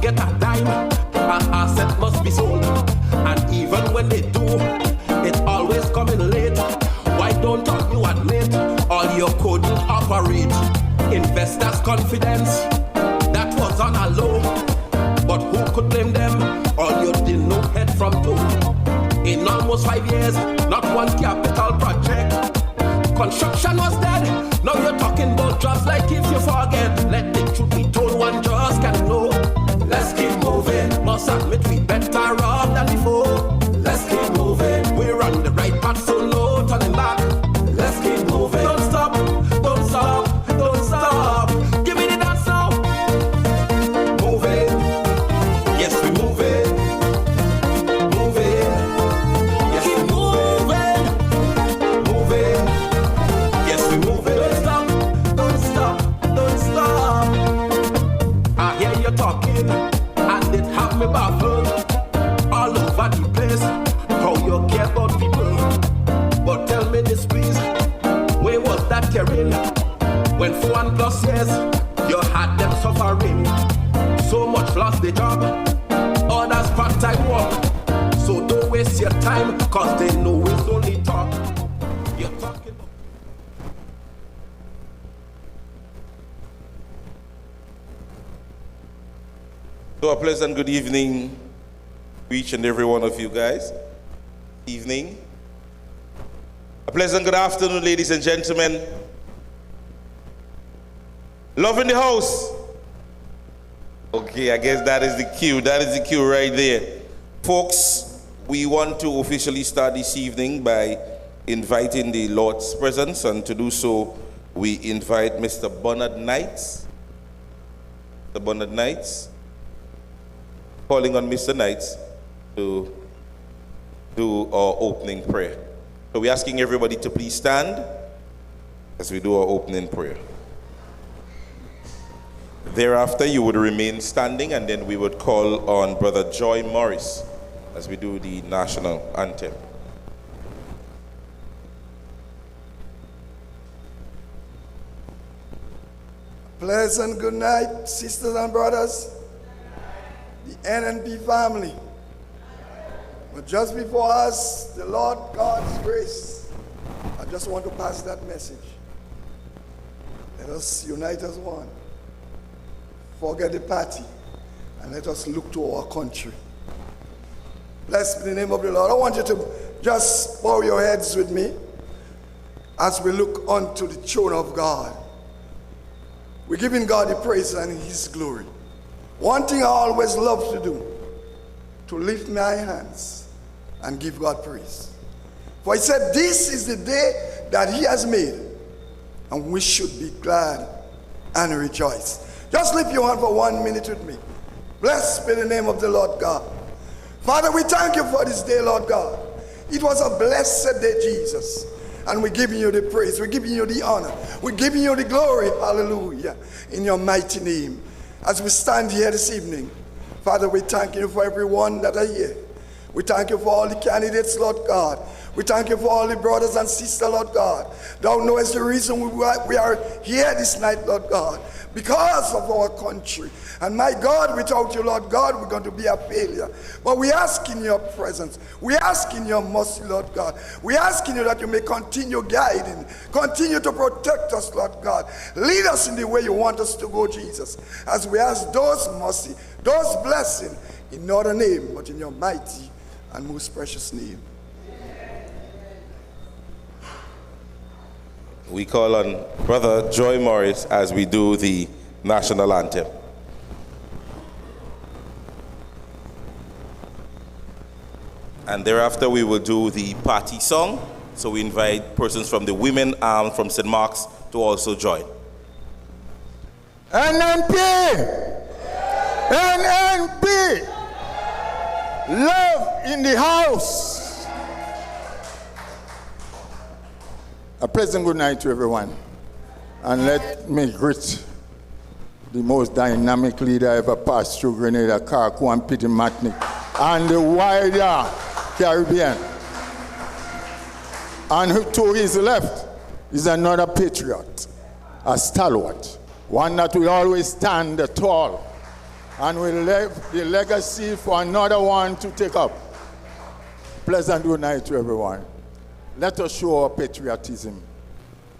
get a dime, an asset must be sold. And even when they do, it always coming late. Why don't you admit all your couldn't operate? Investors' confidence, that was on a low. But who could blame them? All you didn't know head from toe. In almost 5 years, not one capital project. Construction was dead. Now you're talking about jobs like if you forget. Let the truth be told, one just can know. Let's keep moving. Must admit we better off than before. Let's keep moving. We're on the right path, so no turning back. Let's keep moving. Don't stop, don't stop, don't stop. Give me the dance now. Moving. Yes, we moving. Moving. Yes, we moving. Moving. Yes, we moving. Don't stop, don't stop, don't stop. I hear you talking, and it have me baffled. All over the place, how you care about people. But tell me this please, where was that caring? When for 1+ years, you had them suffering. So much lost the job, others part-time work. So don't waste your time, cause they know it's only talk. You're talking about... So a pleasant good evening to each and every one of you guys. Evening. A pleasant good afternoon, ladies and gentlemen. Love in the house. Okay, I guess that is the cue. That is the cue right there. Folks, we want to officially start this evening by inviting the Lord's presence, and to do so, we invite Mr. Bernard Knights. The Bernard Knights. Calling on Mr. Knights to do our opening prayer. So we're asking everybody to please stand as we do our opening prayer. Thereafter, you would remain standing, and then we would call on Brother Joy Morris as we do the national anthem. Pleasant good night, sisters and brothers, the NNP family. But just before us, the Lord God's grace, I just want to pass that message. Let us unite as one. Forget the party, and let us look to our country. Blessed be the name of the Lord. I want you to just bow your heads with me as we look unto the throne of God. We're giving God the praise and His glory. One thing I always love to do, to lift my hands and give God praise. For He said, this is the day that He has made, and we should be glad and rejoice. Just lift your hand for 1 minute with me. Blessed be the name of the Lord God. Father, we thank you for this day, Lord God. It was a blessed day, Jesus. And we're giving you the praise. We're giving you the honor. We're giving you the glory. Hallelujah. In your mighty name. As we stand here this evening, Father, we thank you for everyone that are here. We thank you for all the candidates, Lord God. We thank you for all the brothers and sisters, Lord God. Thou knowest the reason we are here this night, Lord God. Because of our country. And my God, without you, Lord God, we're going to be a failure. But we ask in your presence. We ask in your mercy, Lord God. We ask in you that you may continue guiding. Continue to protect us, Lord God. Lead us in the way you want us to go, Jesus. As we ask those mercy, those blessings, in no other name, but in your mighty and most precious name. We call on Brother Joy Morris as we do the national anthem. And thereafter we will do the party song. So we invite persons from the Women Arm from St. Mark's to also join. NNP! NNP! Love in the house! A pleasant good night to everyone. And let me greet the most dynamic leader ever passed through Grenada, Carco and Pity Matnick, and the wider Caribbean. And to his left is another patriot, a stalwart, one that will always stand tall and we leave the legacy for another one to take up. Pleasant good night to everyone. Let us show our patriotism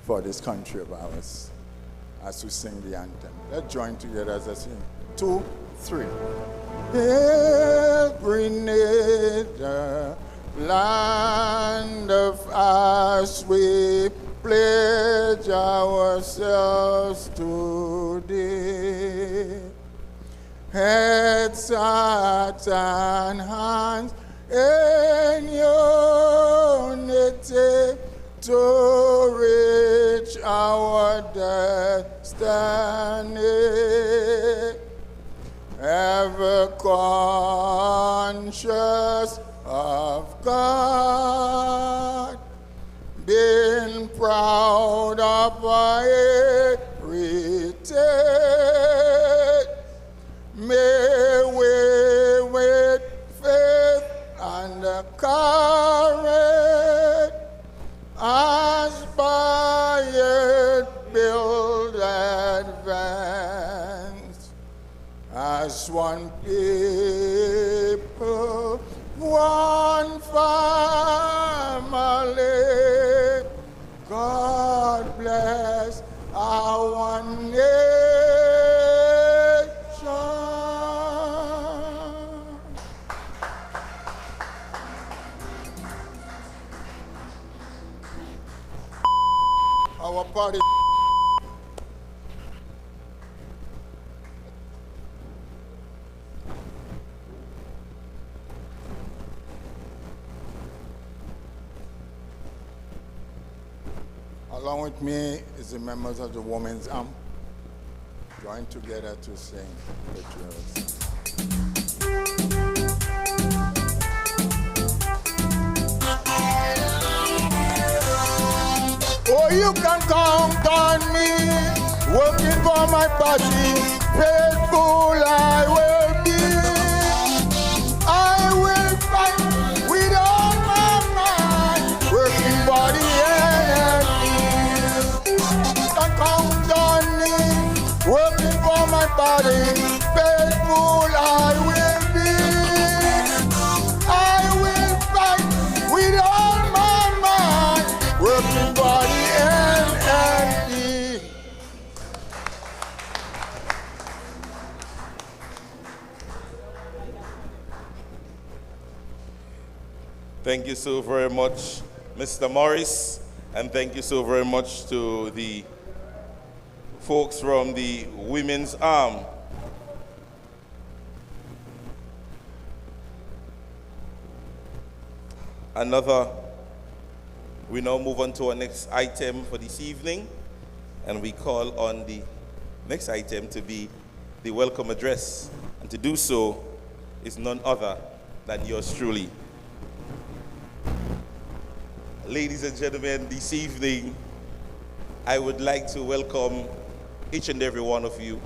for this country of ours as we sing the anthem. Let's join together as I sing. 2, 3. Hail, Grenada, land of us, we pledge ourselves today. Heads, hearts, and hands in unity to reach our destiny. Ever conscious of God, being proud of our heritage, may we with faith and courage aspire, build, advance as one people, one family. God bless our nation. Our party. Along with me is the members of the Women's Arm, join together to sing patriotism. Oh, you can count on me, working for my party, faithful I will be. I will fight with all my might, working for the NNP. You can count on me, working for my party, faithful I will be. I will fight with all my might, working for the NNP. Thank you so very much, Mr. Morris, and thank you so very much to the folks from the Women's Arm. We now move on to our next item for this evening, and we call on the next item to be the welcome address, and to do so is none other than yours truly. Ladies and gentlemen, this evening, I would like to welcome each and every one of you,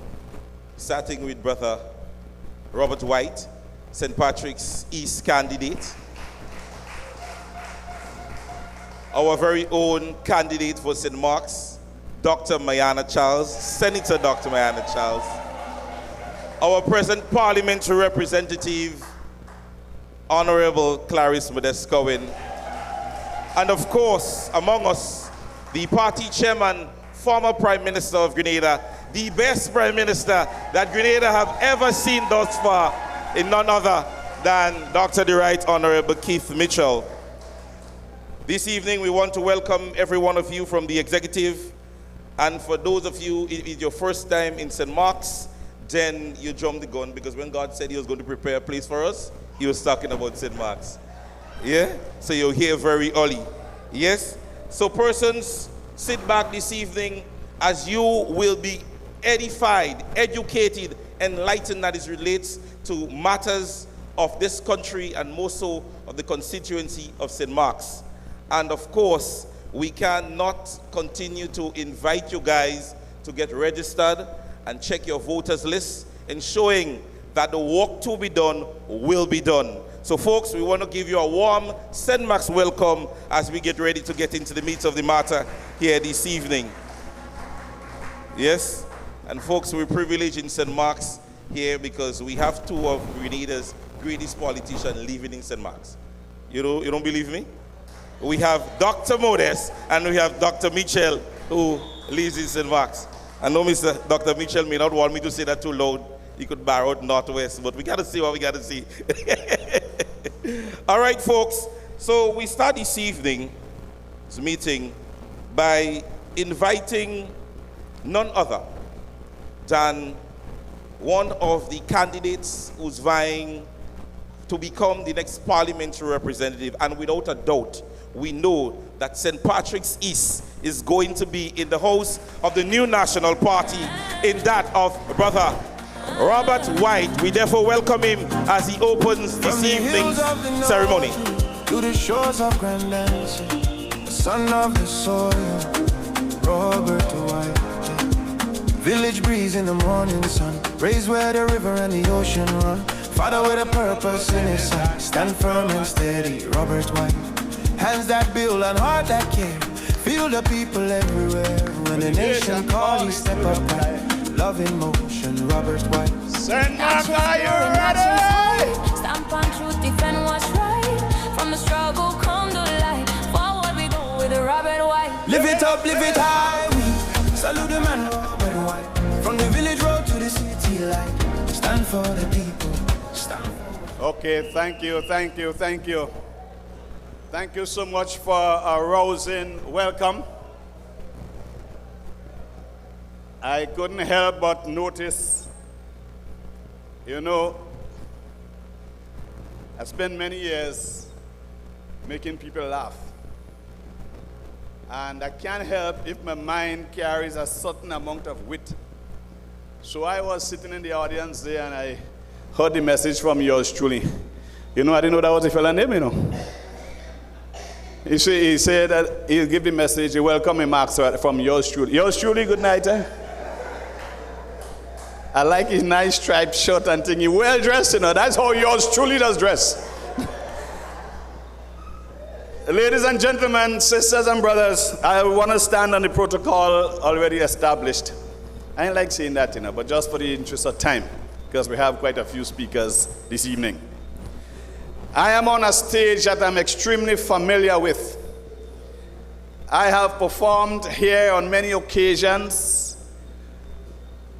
starting with Brother Robert White, St. Patrick's East candidate, our very own candidate for St. Mark's, Dr. Mayana Charles, Senator Dr. Mayana Charles, our present parliamentary representative, Honorable Clarice Modest-Cohen, and of course, among us, the party chairman, former Prime Minister of Grenada, the best Prime Minister that Grenada have ever seen thus far, in none other than Dr. the Right Honorable Keith Mitchell. This evening, we want to welcome every one of you from the executive, and for those of you, it is your first time in St. Mark's, then you jump the gun, because when God said he was going to prepare a place for us, he was talking about St. Mark's. Yeah? So you're here very early. Yes? So persons, sit back this evening as you will be edified, educated, enlightened as it relates to matters of this country and more so of the constituency of St. Mark's. And of course, we cannot continue to invite you guys to get registered and check your voters list, ensuring that the work to be done will be done. So folks, we want to give you a warm St. Mark's welcome as we get ready to get into the meat of the matter here this evening. Yes? And folks, we're privileged in St. Mark's here because we have two of Grenada's greatest politicians living in St. Mark's. You don't believe me? We have Dr. Modest and we have Dr. Mitchell, who lives in St. Mark's. I know Dr. Mitchell may not want me to say that too loud. He could borrow it Northwest, but we got to see what we got to see. All right, folks. So we start this evening's meeting by inviting none other than one of the candidates who's vying to become the next parliamentary representative. And without a doubt, we know that St. Patrick's East is going to be in the house of the new National Party, in that of Brother Robert White. We therefore welcome him as he opens this evening's ceremony. To the shores of Grand Lands, the son of the soil, Robert White. Village breeze in the morning sun, raised where the river and the ocean run. Father with a purpose in his heart, stand firm and steady, Robert White. Hands that build and heart that care, feel the people everywhere. When the nation calls, you step up right. Love in motion, Robert White. St. Mark, are you ready? Stamp on truth, defend what's right. From the struggle, come to light. Forward we go with Robert White. Live it up, live it high. We salute the man, Robert White. From the village road to the city light. Stand for the people. Stand for. Okay, thank you. Thank you so much for a rousing welcome. I couldn't help but notice, I spent many years making people laugh. And I can't help if my mind carries a certain amount of wit. So I was sitting in the audience there and I heard the message from yours truly. I didn't know that was a fella name, He said that he'll give the message, he welcome him, Mark, from yours truly. Yours truly, good night, I like his nice striped shirt and thing. He well dressed, That's how yours truly does dress. Ladies and gentlemen, sisters and brothers, I want to stand on the protocol already established. I ain't like saying that, but just for the interest of time, because we have quite a few speakers this evening. I am on a stage that I'm extremely familiar with. I have performed here on many occasions.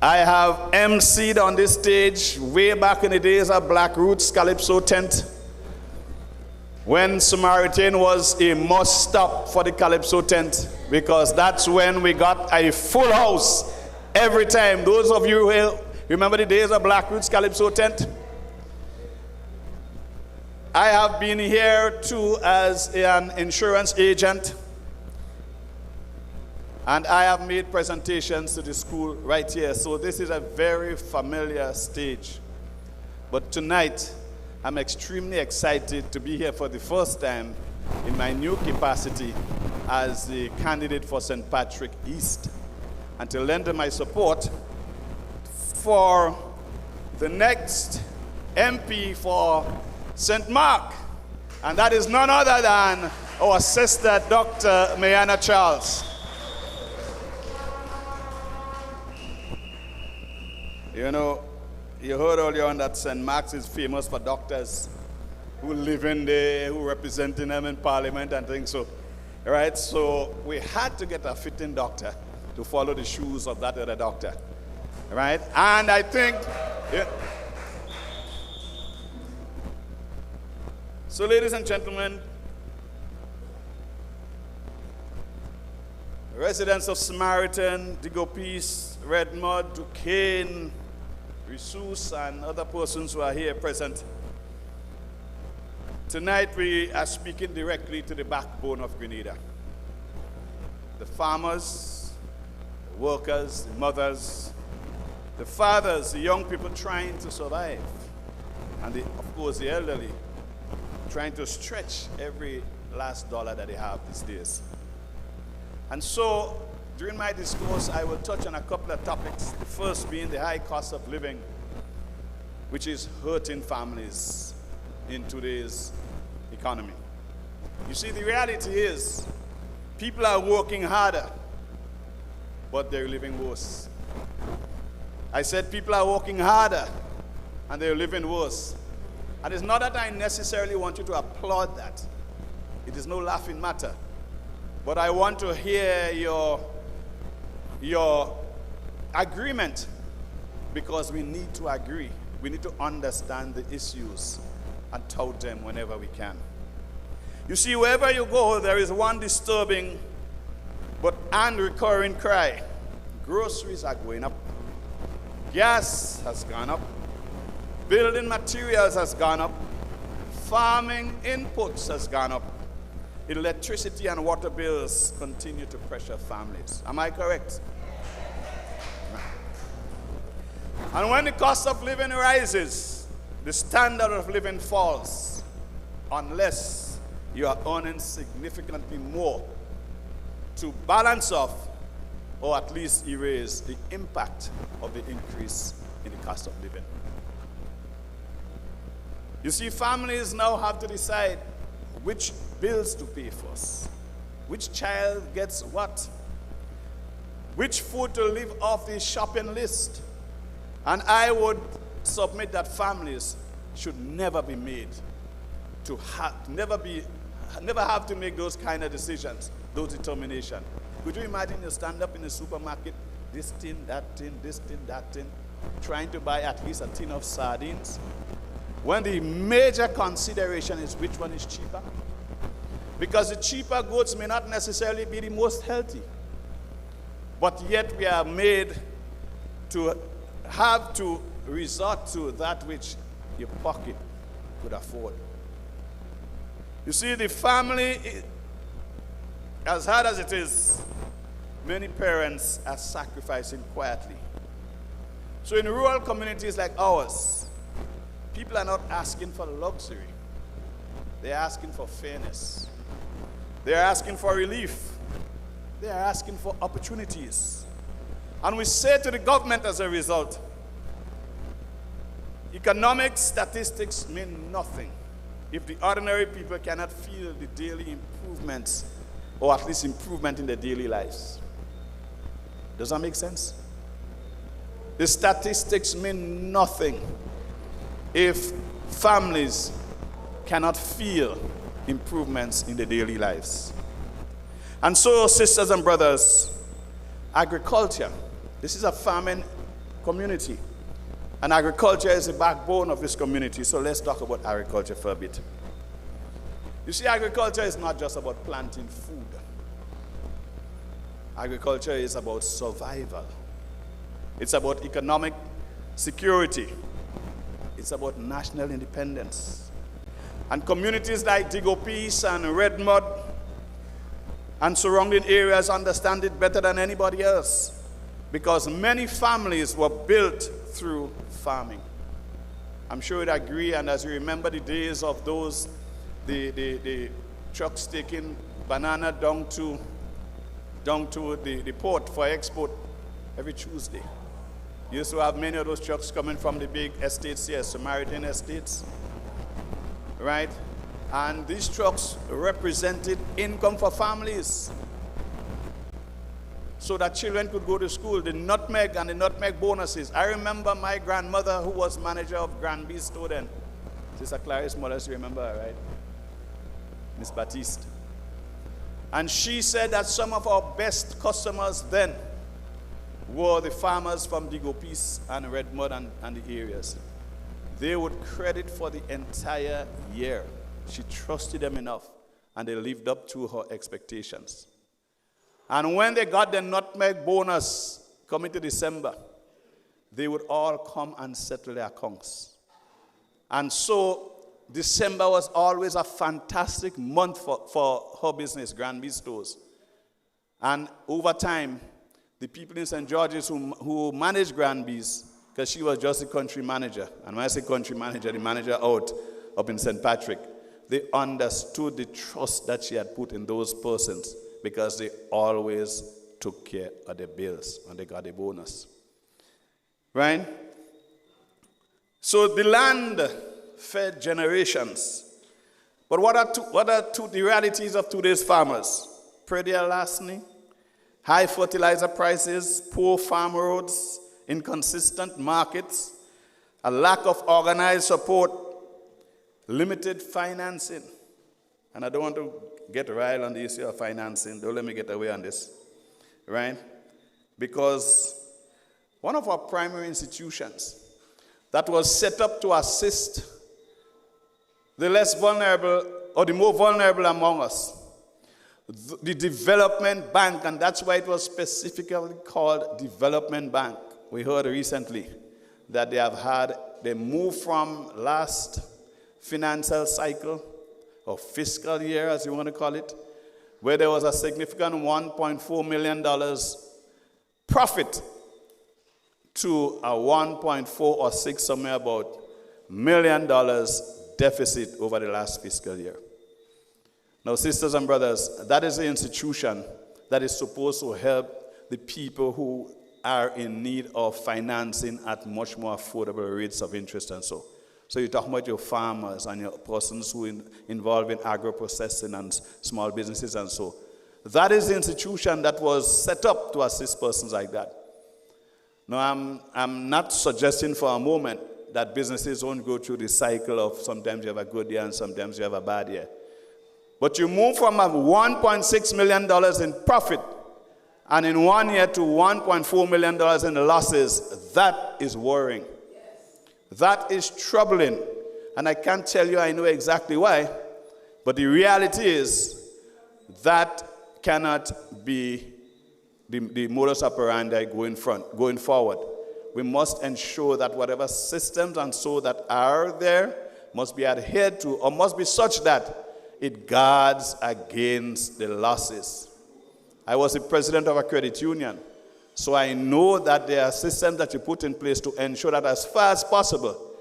I have emceed on this stage way back in the days of Black Roots Calypso Tent, when Samaritan was a must stop for the Calypso Tent, because that's when we got a full house every time. Those of you who remember the days of Black Roots Calypso Tent? I have been here too as an insurance agent, and I have made presentations to the school right here. So this is a very familiar stage. But tonight, I'm extremely excited to be here for the first time in my new capacity as the candidate for St. Patrick East, and to lend my support for the next MP for St. Mark, and that is none other than our sister, Dr. Mayana Charles. You heard earlier on that St. Mark's is famous for doctors who live in there, who representing them in Parliament and things. So, right? So we had to get a fitting doctor to follow the shoes of that other doctor, right? And I think. So, ladies and gentlemen, residents of Samaritan, Digo Peace, Redmond, Duquesne, Ressus, and other persons who are here present, tonight we are speaking directly to the backbone of Grenada. The farmers, the workers, the mothers, the fathers, the young people trying to survive, and of course the elderly, trying to stretch every last dollar that they have these days. And so, during my discourse, I will touch on a couple of topics. The first being the high cost of living, which is hurting families in today's economy. You see, the reality is, people are working harder, but they're living worse. I said people are working harder, and they're living worse. And it's not that I necessarily want you to applaud that. It is no laughing matter. But I want to hear your agreement, because we need to agree. We need to understand the issues and tout them whenever we can. You see, wherever you go, there is one disturbing and recurring cry. Groceries are going up. Gas has gone up. Building materials has gone up. Farming inputs has gone up. Electricity and water bills continue to pressure families. Am I correct? And when the cost of living rises, the standard of living falls, unless you are earning significantly more to balance off or at least erase the impact of the increase in the cost of living. You see, families now have to decide which bills to pay first, which child gets what, which food to leave off the shopping list. And I would submit that families should never be made to never have to make those kind of decisions, those determinations. Could you imagine you stand up in the supermarket, this tin, that tin, this tin, that tin, trying to buy at least a tin of sardines, when the major consideration is which one is cheaper? Because the cheaper goods may not necessarily be the most healthy, but yet we are made to have to resort to that which your pocket could afford. You see, the family, as hard as it is, many parents are sacrificing quietly. So in rural communities like ours, people are not asking for luxury. They're asking for fairness. They're asking for relief. They're asking for opportunities. And we say to the government as a result, economic statistics mean nothing if the ordinary people cannot feel the daily improvements, or at least improvement in their daily lives. Does that make sense? The statistics mean nothing if families cannot feel improvements in their daily lives. And so, sisters and brothers, agriculture, this is a farming community, and agriculture is the backbone of this community. So let's talk about agriculture for a bit. You see, agriculture is not just about planting food. Agriculture is about survival. It's about economic security. It's about national independence. And communities like Digo Peace and Redmud and surrounding areas understand it better than anybody else, because many families were built through farming. I'm sure you'd agree, and as you remember the days of those, the trucks taking banana down to the port for export every Tuesday. You used to have many of those trucks coming from the big estates here, Samaritan estates, right? And these trucks represented income for families so that children could go to school. The nutmeg and the nutmeg bonuses. I remember my grandmother, who was manager of Granby's store then. Sister Clarice Mullis, you remember her, right? Miss Baptiste. And she said that some of our best customers then were the farmers from Digo Peace and Redmud and the areas. They would credit for the entire year. She trusted them enough, and they lived up to her expectations. And when they got the nutmeg bonus coming to December, they would all come and settle their accounts. And so December was always a fantastic month for her business, Granby Stores. And over time, the people in St. George's who managed Granby's, because she was just the country manager, and when I say country manager, the manager up in St. Patrick, they understood the trust that she had put in those persons, because they always took care of their bills and they got a bonus. Right? So the land fed generations. But what are the realities of today's farmers? Predial larceny, high fertilizer prices, poor farm roads, inconsistent markets, a lack of organized support, limited financing. And I don't want to get riled on the issue of financing. Don't let me get away on this, right? Because one of our primary institutions that was set up to assist the less vulnerable or the more vulnerable among us, the Development Bank, and that's why it was specifically called Development Bank. We heard recently that they moved from last financial cycle, or fiscal year, as you want to call it, where there was a significant $1.4 million profit to a 1.4 or 6, somewhere about $1 million deficit over the last fiscal year. Now, sisters and brothers, that is the institution that is supposed to help the people who are in need of financing at much more affordable rates of interest and so. So you're talking about your farmers and your persons who are involved in agro-processing and small businesses and so. That is the institution that was set up to assist persons like that. Now, I'm not suggesting for a moment that businesses won't go through the cycle of sometimes you have a good year and sometimes you have a bad year. But you move from a $1.6 million in profit and in 1 year to $1.4 million in losses. That is worrying. That is troubling. And I can't tell you I know exactly why, but the reality is that cannot be the modus operandi going forward. We must ensure that whatever systems and so that are there must be adhered to, or must be such that it guards against the losses. I was the president of a credit union, so I know that there are systems that you put in place to ensure that as far as possible,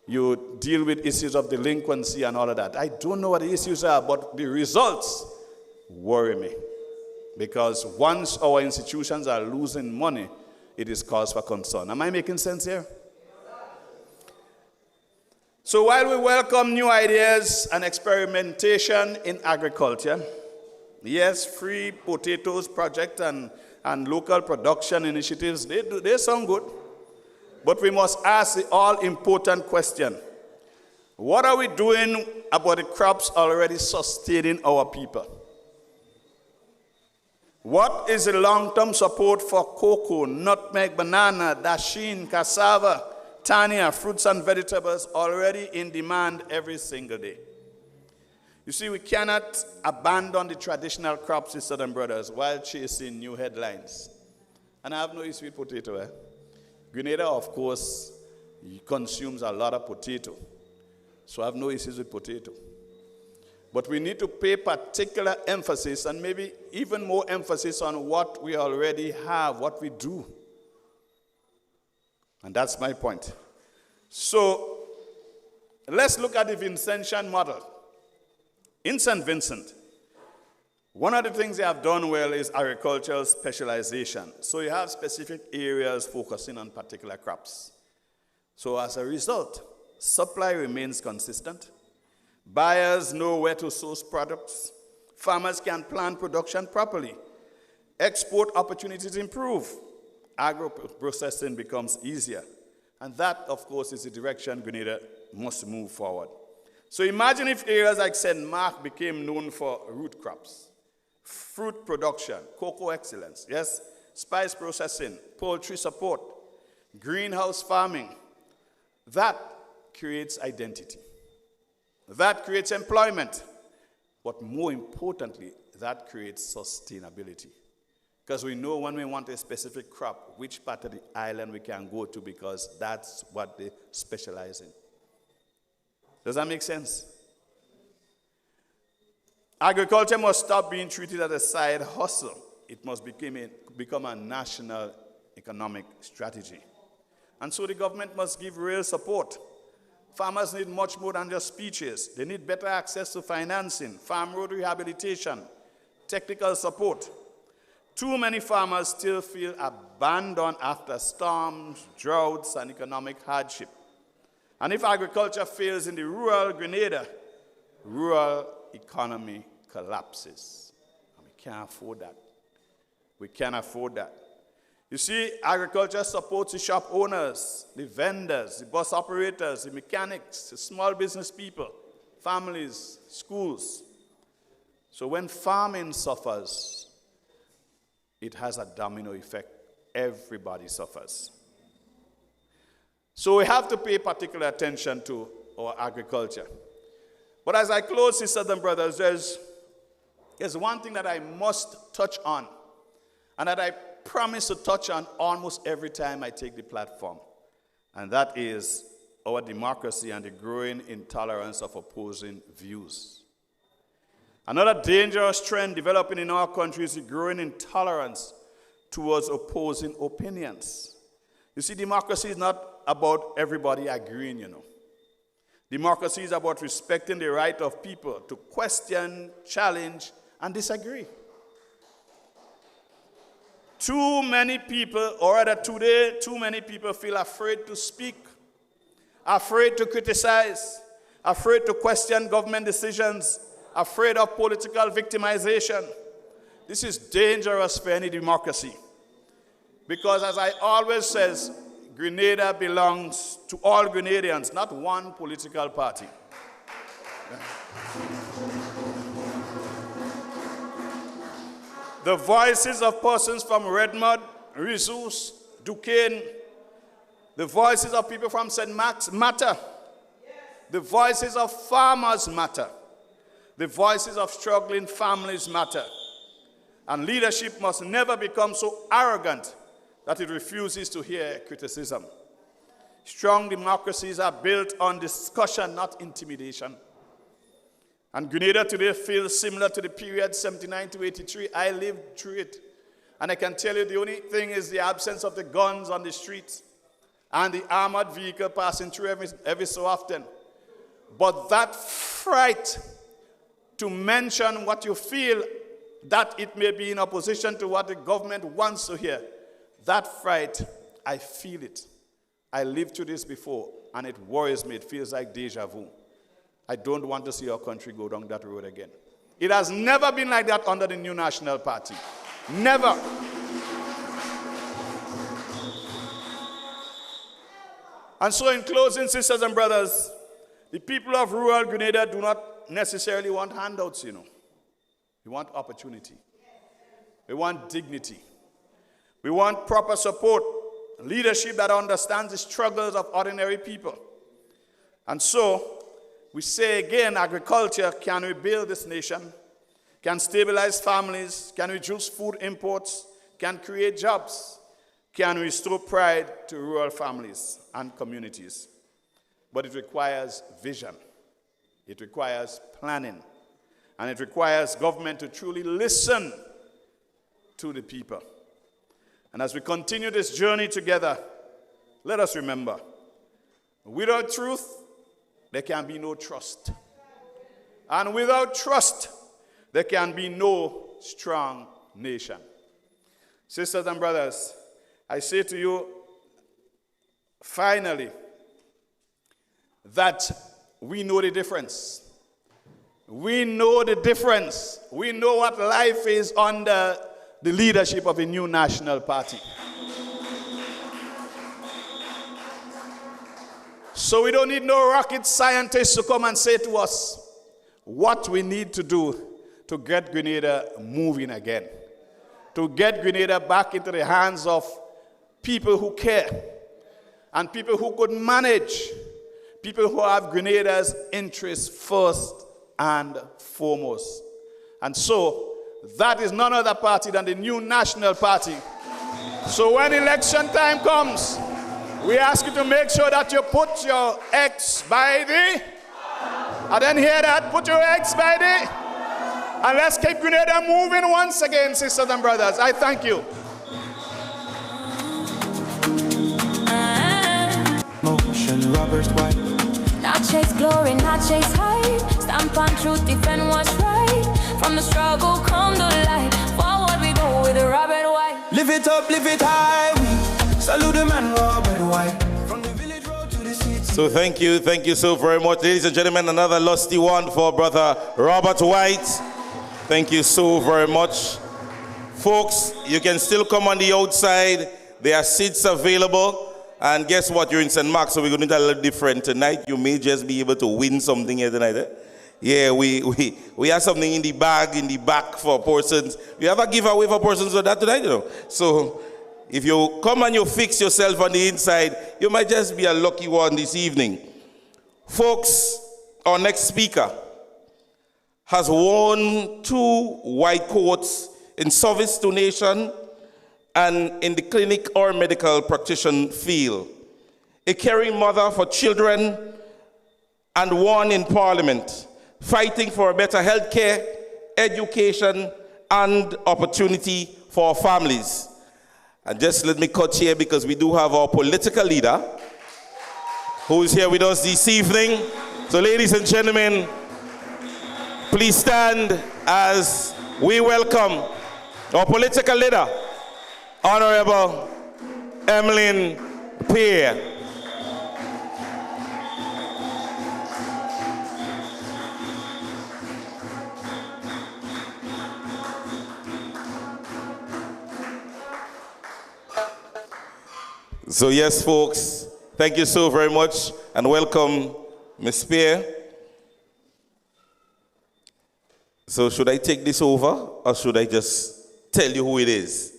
you deal with issues of delinquency and all of that. I don't know what the issues are, but the results worry me. Because once our institutions are losing money, it is cause for concern. Am I making sense here? So while we welcome new ideas and experimentation in agriculture, yes, free potatoes project and local production initiatives, they sound good. But we must ask the all-important question. What are we doing about the crops already sustaining our people? What is the long-term support for cocoa, nutmeg, banana, dasheen, cassava, tania, fruits and vegetables already in demand every single day? You see, we cannot abandon the traditional crops, sisters and brothers, while chasing new headlines. And I have no issue with potato. Grenada, of course, consumes a lot of potato. So I have no issues with potato. But we need to pay particular emphasis and maybe even more emphasis on what we already have, what we do. And that's my point. So let's look at the Vincentian model. In St. Vincent, one of the things they have done well is agricultural specialization. So you have specific areas focusing on particular crops. So as a result, supply remains consistent. Buyers know where to source products. Farmers can plan production properly. Export opportunities improve. Agro-processing becomes easier. And that, of course, is the direction Grenada must move forward. So imagine if areas like St. Mark became known for root crops, fruit production, cocoa excellence, yes, spice processing, poultry support, greenhouse farming. That creates identity. That creates employment. But more importantly, that creates sustainability. Because we know when we want a specific crop, which part of the island we can go to, because that's what they specialize in. Does that make sense? Agriculture must stop being treated as a side hustle. It must become a national economic strategy. And so the government must give real support. Farmers need much more than just speeches. They need better access to financing, farm road rehabilitation, technical support. Too many farmers still feel abandoned after storms, droughts, and economic hardship. And if agriculture fails in the rural Grenada, rural economy collapses. And we can't afford that. We can't afford that. You see, agriculture supports the shop owners, the vendors, the bus operators, the mechanics, the small business people, families, schools. So when farming suffers, it has a domino effect. Everybody suffers. So we have to pay particular attention to our agriculture. But as I close, sisters and brothers, there's one thing that I must touch on, and that I promise to touch on almost every time I take the platform, and that is our democracy and the growing intolerance of opposing views. Another dangerous trend developing in our country is the growing intolerance towards opposing opinions. You see, democracy is not about everybody agreeing, Democracy is about respecting the right of people to question, challenge, and disagree. Too many people, or rather today, too many people feel afraid to speak, afraid to criticize, afraid to question government decisions, afraid of political victimization. This is dangerous for any democracy. Because as I always says, Grenada belongs to all Grenadians, not one political party. The voices of persons from Redmond, Rizzus, Duquesne, the voices of people from St. Mark's matter. The voices of farmers matter. The voices of struggling families matter. And leadership must never become so arrogant that it refuses to hear criticism. Strong democracies are built on discussion, not intimidation. And Grenada today feels similar to the period 79 to 83. I lived through it. And I can tell you the only thing is the absence of the guns on the streets and the armored vehicle passing through every so often. But that fright to mention what you feel, that it may be in opposition to what the government wants to hear, that fright, I feel it. I lived through this before, and it worries me. It feels like deja vu. I don't want to see our country go down that road again. It has never been like that under the New National Party. Never. And so in closing, sisters and brothers, the people of rural Grenada do not necessarily want handouts, We want opportunity. We want dignity. We want proper support, leadership that understands the struggles of ordinary people. And so, we say again, agriculture can rebuild this nation, can stabilize families, can reduce food imports, can create jobs, can restore pride to rural families and communities. But it requires vision. It requires planning. And it requires government to truly listen to the people. And as we continue this journey together, let us remember, without truth, there can be no trust. And without trust, there can be no strong nation. Sisters and brothers, I say to you, finally, that we know the difference. We know the difference. We know what life is under the leadership of a new national party. So we don't need no rocket scientists to come and say to us what we need to do to get Grenada moving again. To get Grenada back into the hands of people who care and people who could manage, people who have Grenada's interests first and foremost. And so that is none other party than the New National Party. So when election time comes, we ask you to make sure that you put your X by the, I didn't hear that, put your X by the, and let's keep Grenada moving once again, sisters and brothers. I thank you. Motion, Robert White. Not chase glory, not chase hype. Stamp on truth, defend what's right. From the struggle come the light. Forward we go with Robert White. Live it up, live it high. We salute the man, Robert White. From the village road to the city. So thank you so very much. Ladies and gentlemen, another lusty one for Brother Robert White. Thank you so very much. Folks, you can still come on the outside There are seats available. And guess what? You're in St. Mark's, so we're going to do a little different tonight. You may just be able to win something here tonight. Eh? Yeah, we have something in the bag, in the back for persons. We have a giveaway for persons of that tonight, you know. So if you come and you fix yourself on the inside, you might just be a lucky one this evening. Folks, our next speaker has worn 2 white coats in service to nation and in the clinic or medical practitioner field. A caring mother for children and one in Parliament, fighting for better health care, education, and opportunity for our families. And just let me cut here because we do have our political leader who is here with us this evening. So ladies and gentlemen, please stand as we welcome our political leader, Honorable Emmeline Pierre. So yes, folks, thank you so very much and welcome, Ms. Pierre. So should I take this over or should I just tell you who it is?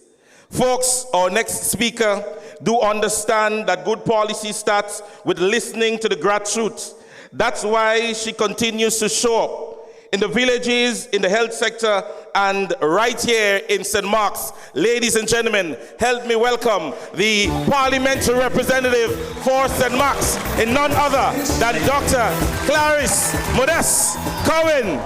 Folks, our next speaker do understand that good policy starts with listening to the grassroots. That's why she continues to show up in the villages, in the health sector, and right here in St. Mark's. Ladies and gentlemen, help me welcome the parliamentary representative for St. Mark's, and none other than Dr. Clarice Modeste Cohen.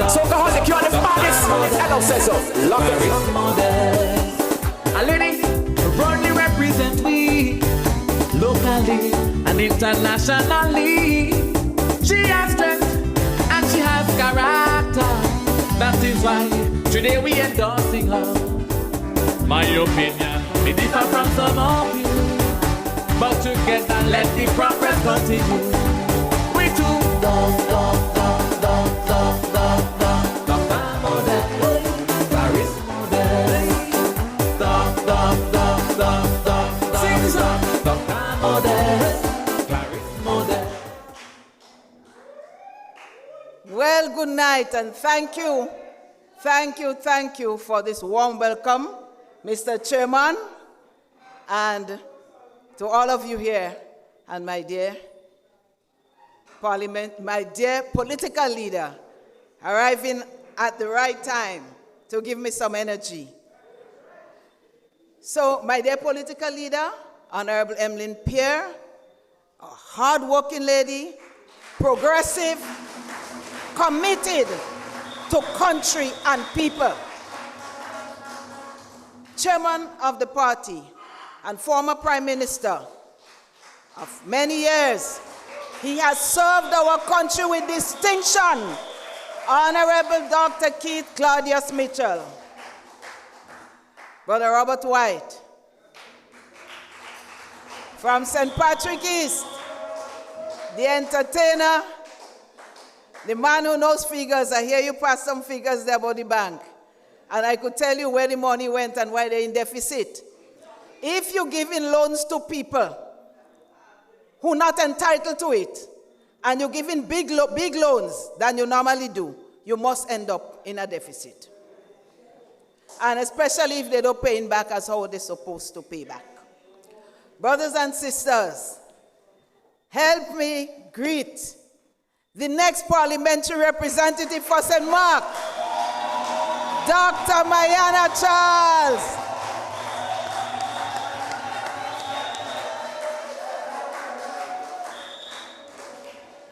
So go on, you're the baddest. I don't say so. Love it. A lady proudly represent we locally and internationally. She has strength and she has character. That is why today we endorsing her. My opinion may differ from some of you, but together let the progress continue. We too Well, good night and thank you for this warm welcome, Mr. Chairman, and to all of you here, and my dear Parliament, my dear political leader, arriving at the right time to give me some energy. So, my dear political leader, Honorable Emmeline Pierre, a hard-working lady, progressive, committed to country and people. Chairman of the party and former Prime Minister of many years, he has served our country with distinction. Honorable Dr. Keith Claudius Mitchell, Brother Robert White, from St. Patrick East, the entertainer, the man who knows figures. I hear you pass some figures there about the bank. And I could tell you where the money went and why they're in deficit. If you're giving loans to people who are not entitled to it, and you're giving big loans than you normally do, you must end up in a deficit. And especially if they don't pay back as how they're supposed to pay back. Brothers and sisters, help me greet the next parliamentary representative for St. Mark, Dr. Mayana Charles.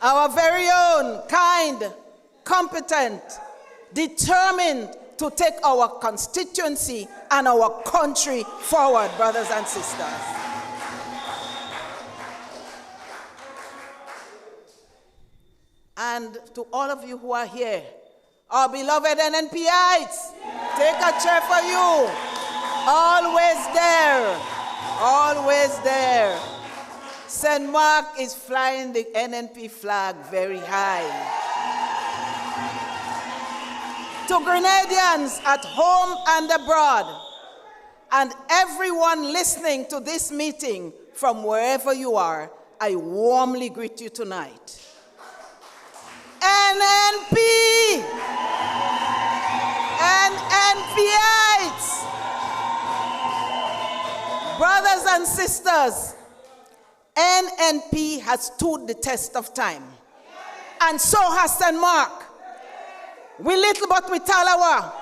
Our very own, kind, competent, determined to take our constituency and our country forward, brothers and sisters. And to all of you who are here, our beloved NNPites, take a chair for you. Always there, always there. St. Mark is flying the NNP flag very high. To Grenadians at home and abroad, and everyone listening to this meeting from wherever you are, I warmly greet you tonight. NNP! NNPites! Brothers and sisters, NNP has stood the test of time. And so has St. Mark. We little but we Talawa.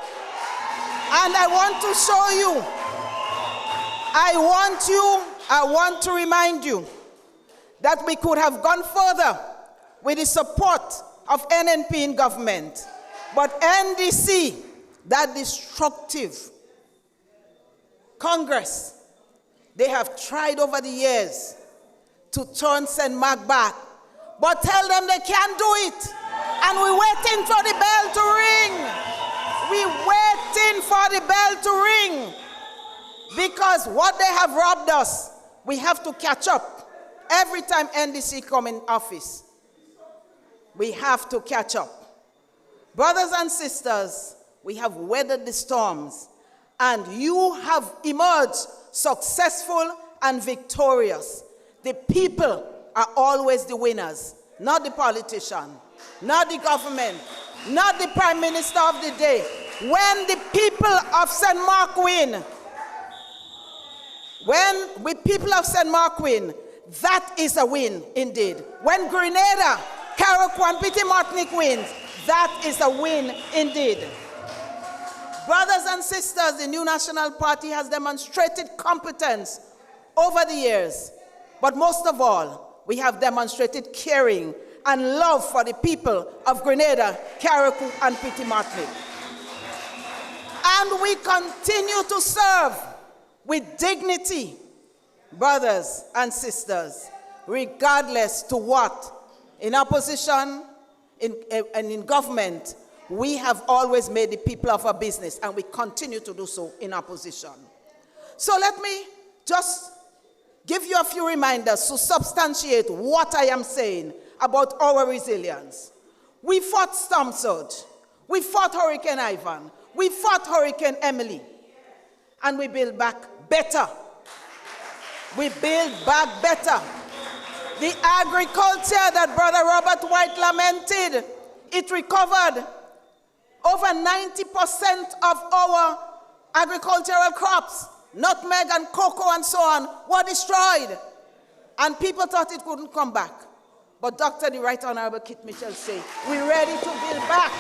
And I want to show you, I want to remind you that we could have gone further with the support of NNP in government. But NDC, that destructive Congress, they have tried over the years to turn St. Mark back. But tell them they can't do it. And we're waiting for the bell to ring. We're waiting for the bell to ring. Because what they have robbed us, we have to catch up. Every time NDC come in office, we have to catch up. Brothers and sisters, we have weathered the storms, and you have emerged successful and victorious. The people are always the winners, not the politician, not the government, not the prime minister of the day. When the people of St. Mark win, when we people of St. Mark win, that is a win indeed. When Grenada, Carriacou and Petit Martinique wins, that is a win indeed. Brothers and sisters, the new National Party has demonstrated competence over the years. But most of all, we have demonstrated caring and love for the people of Grenada, Carriacou and Petit Martinique. And we continue to serve with dignity, brothers and sisters, regardless to what. In opposition and in government, we have always made the people of our business, and we continue to do so in opposition. So let me just give you a few reminders to substantiate what I am saying about our resilience. We fought storm surge. We fought Hurricane Ivan. We fought Hurricane Emily. And we build back better. We build back better. The agriculture that Brother Robert White lamented, it recovered. Over 90% of our agricultural crops, nutmeg and cocoa and so on, were destroyed. And people thought it wouldn't come back. But Dr. the Right Honorable Kit Mitchell said, we're ready to build back.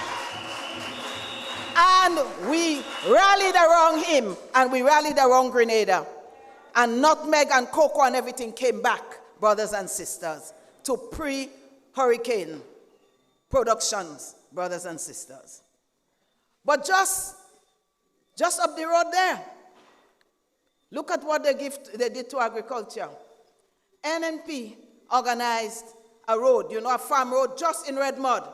And we rallied around him, and we rallied around Grenada. And nutmeg and cocoa and everything came back, brothers and sisters, to pre-hurricane productions, brothers and sisters. But just up the road there, look at what they did to agriculture. NNP organized a road, a farm road just in Red Mud.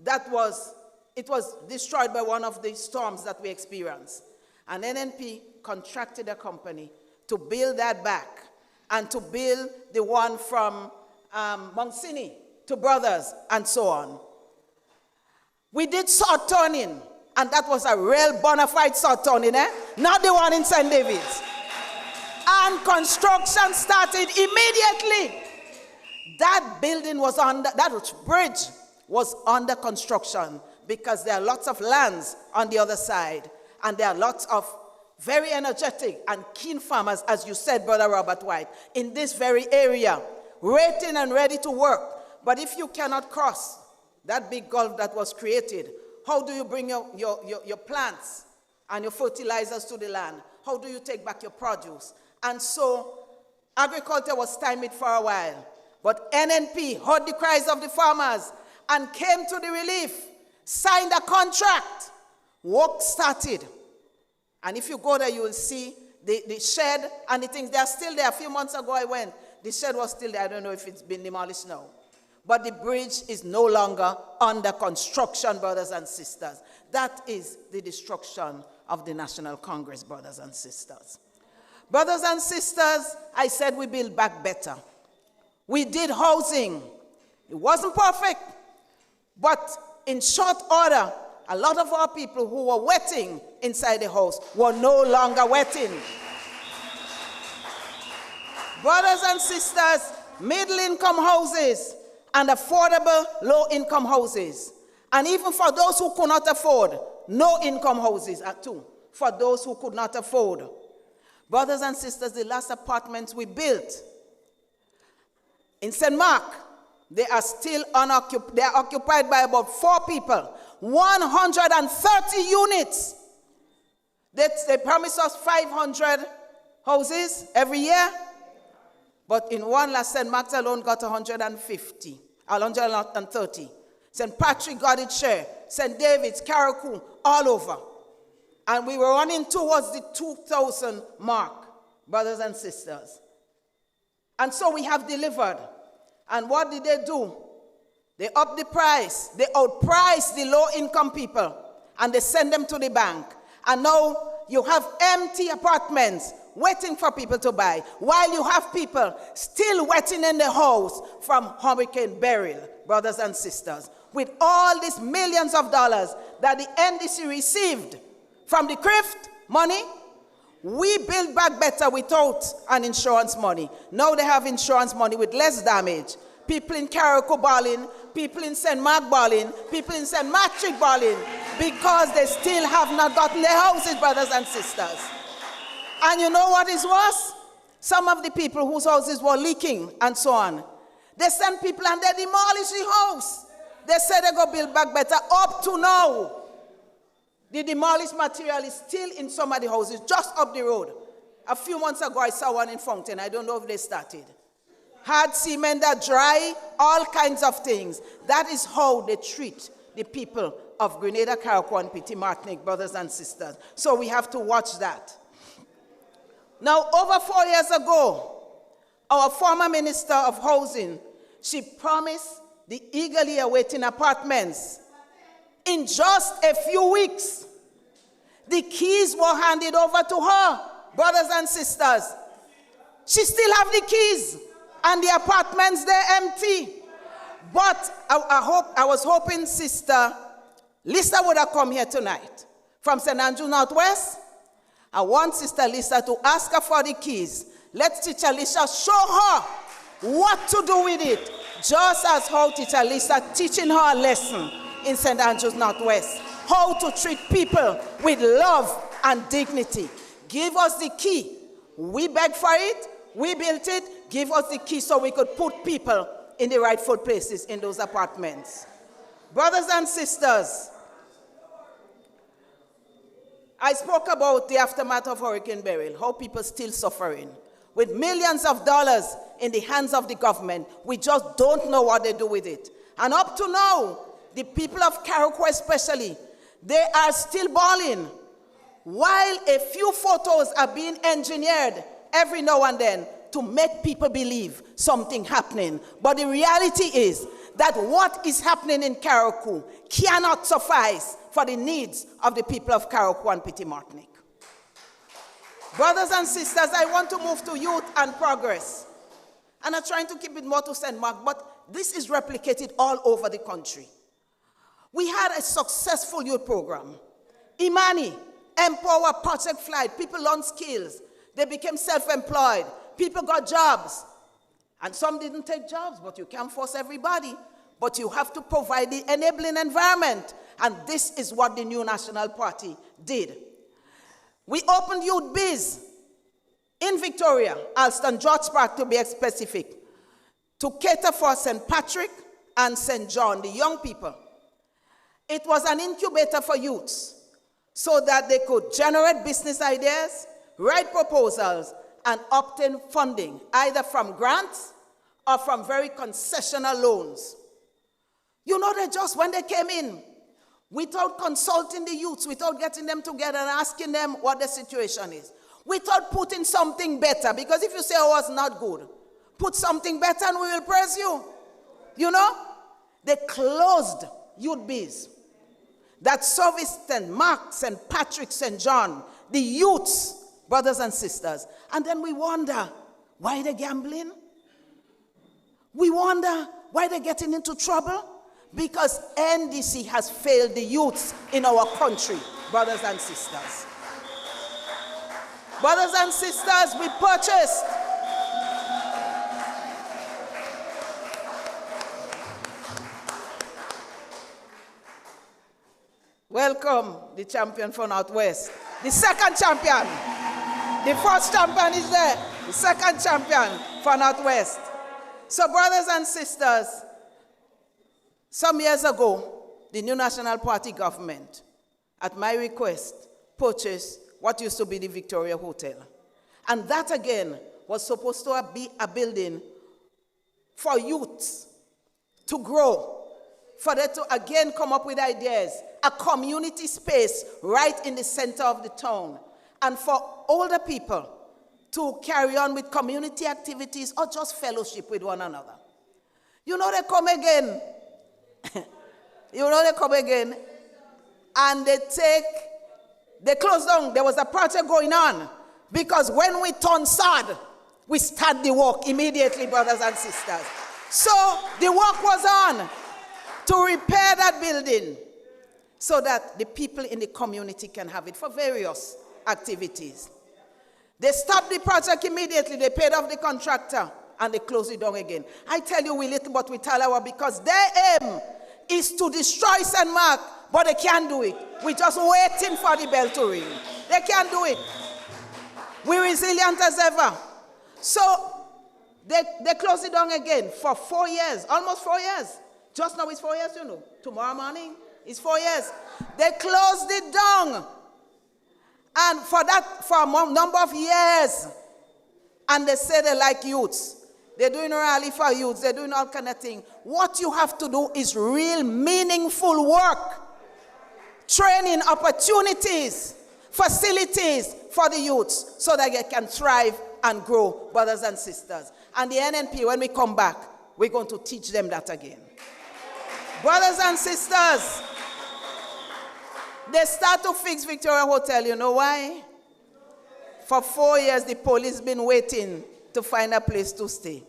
It was destroyed by one of the storms that we experienced. And NNP contracted a company to build that back and to build the one from Monsini to Brothers and so on. We did sod turning, and that was a real bona fide sod turning, not the one in St. David's. And construction started immediately. That building was that bridge was under construction because there are lots of lands on the other side, and there are lots of very energetic and keen farmers, as you said, Brother Robert White, in this very area, waiting and ready to work. But if you cannot cross that big gulf that was created, how do you bring your plants and your fertilizers to the land? How do you take back your produce? And so agriculture was stymied for a while. But NNP heard the cries of the farmers and came to the relief, signed a contract. Work started. And if you go there, you will see the shed and the things. They are still there. A few months ago I went. The shed was still there. I don't know if it's been demolished now. But the bridge is no longer under construction, brothers and sisters. That is the destruction of the National Congress, brothers and sisters. Brothers and sisters, I said we build back better. We did housing. It wasn't perfect, but in short order, a lot of our people who were waiting inside the house were no longer waiting. Brothers and sisters, middle-income houses and affordable low-income houses. And even for those who could not afford, no-income houses too, for those who could not afford. Brothers and sisters, the last apartments we built in St. Mark, they are still unoccupied. They are occupied by about 4 people. 130 units. They promised us 500 houses every year. But in one last, St. Mark's alone got 150, 130. St. Patrick got its share. St. David's, Carriacou, all over. And we were running towards the 2,000 mark, brothers and sisters. And so we have delivered. And what did they do? They upped the price. They outpriced the low-income people. And they send them to the bank. And now you have empty apartments waiting for people to buy, while you have people still waiting in the house from Hurricane Beryl, brothers and sisters. With all these millions of dollars that the NDC received from the CRIFT money, we build back better without an insurance money. Now they have insurance money with less damage. People in Carriacou balling, people in St. Mark balling, people in St. Patrick balling, because they still have not gotten their houses, brothers and sisters. And you know what is worse? Some of the people whose houses were leaking and so on, they send people and they demolish the house. They say they go build back better. Up to now, the demolished material is still in some of the houses just up the road. A few months ago, I saw one in Fountain. I don't know if they started. Hard cement that dry, all kinds of things. That is how they treat the people of Grenada, Carriacou, and Petit Martinique, brothers and sisters. So we have to watch that. Now, over 4 years ago, our former Minister of Housing, she promised the eagerly awaiting apartments. In just a few weeks, the keys were handed over to her, brothers and sisters. She still have the keys, and the apartments, they're empty. But I was hoping Sister Lisa would have come here tonight from St. Andrew Northwest. I want Sister Lisa to ask her for the keys. Let Teacher Lisa show her what to do with it, just as how Teacher Lisa teaching her a lesson in St. Andrews Northwest, how to treat people with love and dignity. Give us the key. We begged for it. We built it. Give us the key so we could put people in the rightful places in those apartments. Brothers and sisters, I spoke about the aftermath of Hurricane Beryl, how people still suffering. With millions of dollars in the hands of the government, we just don't know what they do with it. And up to now, the people of Carriacou especially, they are still balling. While a few photos are being engineered every now and then to make people believe something happening. But the reality is that what is happening in Carriacou cannot suffice for the needs of the people of Carriacou and Petit Martinique. Brothers and sisters, I want to move to youth and progress. And I'm trying to keep it more to St. Mark, but this is replicated all over the country. We had a successful youth program. Imani, Empower, Project Flight, people learned skills. They became self-employed. People got jobs. And some didn't take jobs, but you can't force everybody. But you have to provide the enabling environment. And this is what the new National Party did. We opened Youth Biz in Victoria, Alston, George Park to be specific, to cater for St. Patrick and St. John, the young people. It was an incubator for youths so that they could generate business ideas, write proposals, and obtain funding, either from grants or from very concessional loans. You know, they just, when they came in, without consulting the youths, without getting them together and asking them what the situation is, without putting something better, because if you say, oh, it's not good, put something better and we will praise you. You know, they closed Youth Biz that serviced St. Mark, St. Patrick, St. John, the youths, brothers and sisters. And then we wonder, why are they gambling? We wonder why they're getting into trouble. Because NDC has failed the youths in our country, brothers and sisters. Brothers and sisters, we purchased welcome the champion from Northwest. The second champion. The first champion is there. The second champion for Northwest. So brothers and sisters, some years ago, the New National Party government, at my request, purchased what used to be the Victoria Hotel. And that again was supposed to be a building for youths to grow, for them to again come up with ideas, a community space right in the center of the town, and for older people to carry on with community activities or just fellowship with one another. You know, they come again. They come again, and they close down. There was a project going on, because when we turn sad, we start the work immediately, brothers and sisters. So the work was on to repair that building so that the people in the community can have it for various activities. They stopped the project immediately. They paid off the contractor, and they closed it down again. I tell you, we little but we tell our, because their aim is to destroy St. Mark, but they can't do it. We're just waiting for the bell to ring. They can't do it. We're resilient as ever. So they closed it down again for 4 years, almost 4 years. Just now it's 4 years, you know. Tomorrow morning is 4 years. They closed it down. And for a number of years, and they say they like youths. They're doing a rally for youths. They're doing all kind of things. What you have to do is real meaningful work. Training opportunities, facilities for the youths so that they can thrive and grow, brothers and sisters. And the NNP, when we come back, we're going to teach them that again. Brothers and sisters, they start to fix Victoria Hotel. You know why? For 4 years, the police been waiting to find a place to stay.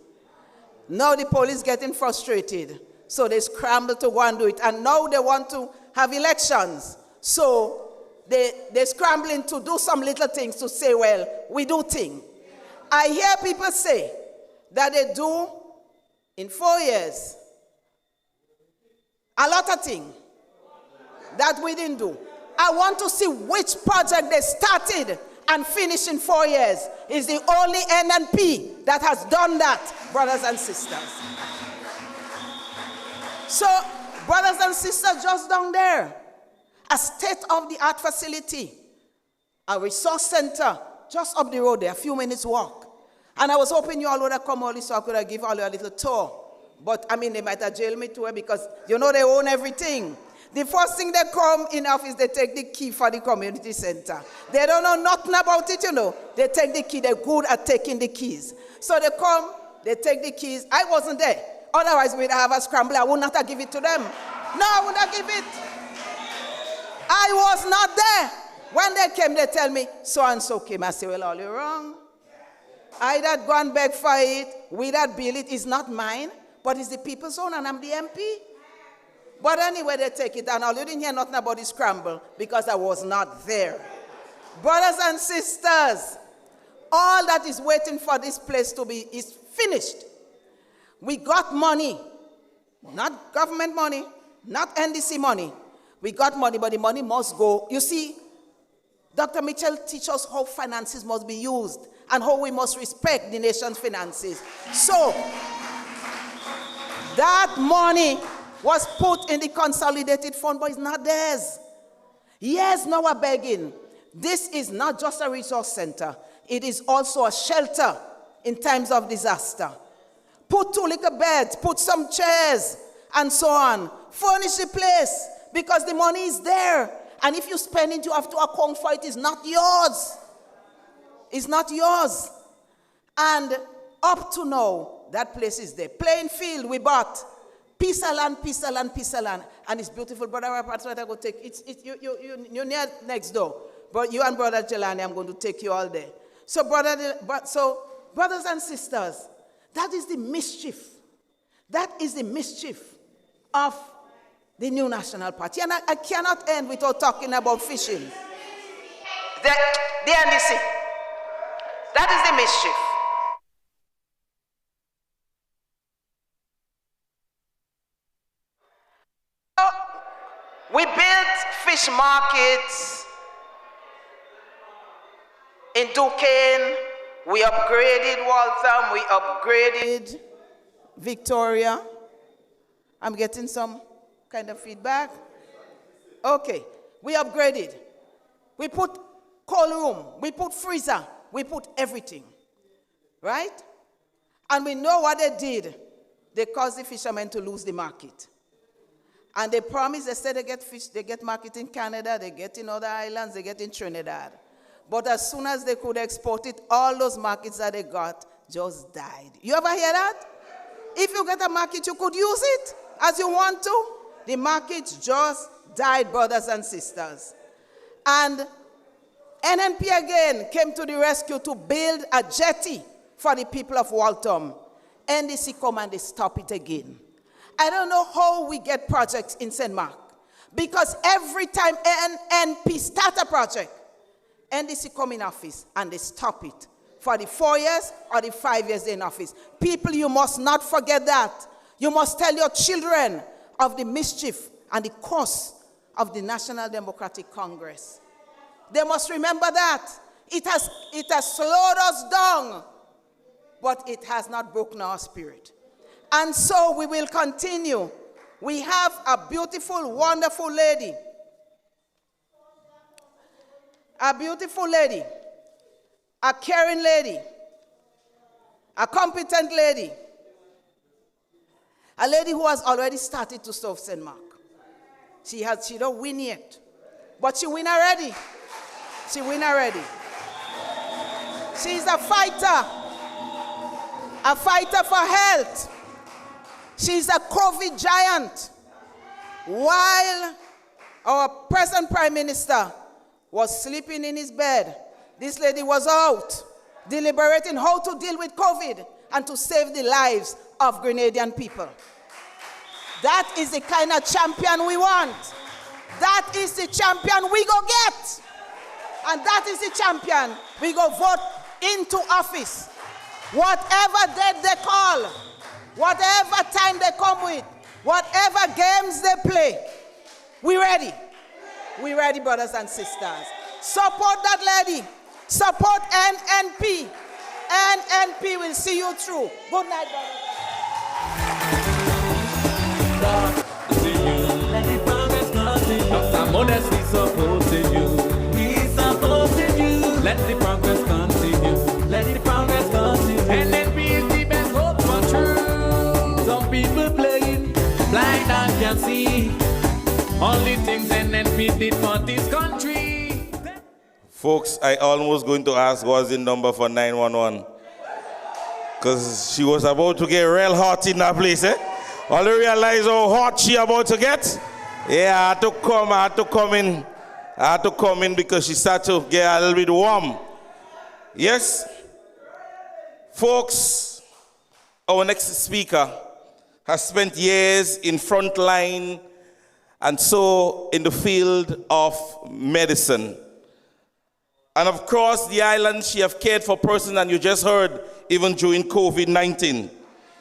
Now the police getting frustrated, so they scramble to go and do it. And now they want to have elections, so they're scrambling to do some little things to say, well, we do things. I hear people say that they do, in 4 years, a lot of things that we didn't do. I want to see which project they started and finished in 4 years. Is the only NNP that has done that, brothers and sisters. So, brothers and sisters, just down there, a state-of-the-art facility, a resource center, just up the road there, a few minutes walk. And I was hoping you all would have come early so I could have given all you a little tour. But, I mean, they might have jailed me too, because, you know, they own everything. The first thing they come in office, they take the key for the community center. They don't know nothing about it, you know. They take the key. They're good at taking the keys. So they come, they take the keys. I wasn't there. Otherwise, we'd have a scramble. I would not have given it to them. No, I would not give it. I was not there. When they came, they tell me, so-and-so came. I say, well, all you're wrong. I that go and beg for it. We that bill it is not mine, but it's the people's own, and I'm the MP. But anyway, they take it, and I didn't hear nothing about the scramble because I was not there. Brothers and sisters, all that is waiting for this place to be is finished. We got money, not government money, not NDC money. We got money, but the money must go. You see, Dr. Mitchell teaches us how finances must be used and how we must respect the nation's finances. So, that money was put in the consolidated fund, but it's not theirs. Yes, now we're begging. This is not just a resource center. It is also a shelter in times of disaster. Put 2 little beds, put some chairs, and so on. Furnish the place, because the money is there. And if you spend it, you have to account for it. It's not yours. It's not yours. And up to now, that place is there. Plain field we bought. Piece of land, piece of land, piece of land. And it's beautiful. Brother, I go take you're near next door. But you and Brother Jelani, I'm going to take you all there. So brothers and sisters, that is the mischief That is the mischief of the New National Party. And I cannot end without talking about fishing. The NDC. That is the mischief. So, we built fish markets in Duquesne. We upgraded Waltham. We upgraded Victoria. I'm getting some kind of feedback. Okay, we upgraded. We put cold room, we put freezer, we put everything, right? And we know what they did. They caused the fishermen to lose the market. And they promised, they said they get fish, they get market in Canada, they get in other islands, they get in Trinidad. But as soon as they could export it, all those markets that they got just died. You ever hear that? If you get a market, you could use it as you want to. The market just died, brothers and sisters. And NNP again came to the rescue to build a jetty for the people of Waltham. NDC come and they stop it again. I don't know how we get projects in St. Mark. Because every time NNP start a project, NDC come in office and they stop it for the 4 years or the 5 years in office. People, you must not forget that. You must tell your children of the mischief and the cost of the National Democratic Congress. They must remember that. It has slowed us down, but it has not broken our spirit. And so we will continue. We have a beautiful, wonderful lady. A beautiful lady. A caring lady. A competent lady. A lady who has already started to serve St. Mark. She don't win yet, but she win already. She win already. She's a fighter for health. She's a COVID giant. While our present Prime Minister was sleeping in his bed, this lady was out deliberating how to deal with COVID and to save the lives of Grenadian people. That is the kind of champion we want. That is the champion we go get. And that is the champion we go vote into office. Whatever date they call, whatever time they come with, whatever games they play, we ready. We ready, brothers and sisters. Support that lady. Support NNP. NNP will see you through. Good night, brothers. Dr. Modesty supporting you. We supporting you. Let the progress continue. Let the progress continue. NNP is the best hope for truth. Some people playing blind and can see all the things NNP did for this country. Folks, I almost going to ask what's the number for 911. Because she was about to get real hot in that place, eh? All you realize how hot she about to get? Yeah, I had to come in because she started to get a little bit warm. Yes? Folks, our next speaker has spent years in front line and so in the field of medicine. And of course, the island, she have cared for persons, and you just heard, even during COVID-19.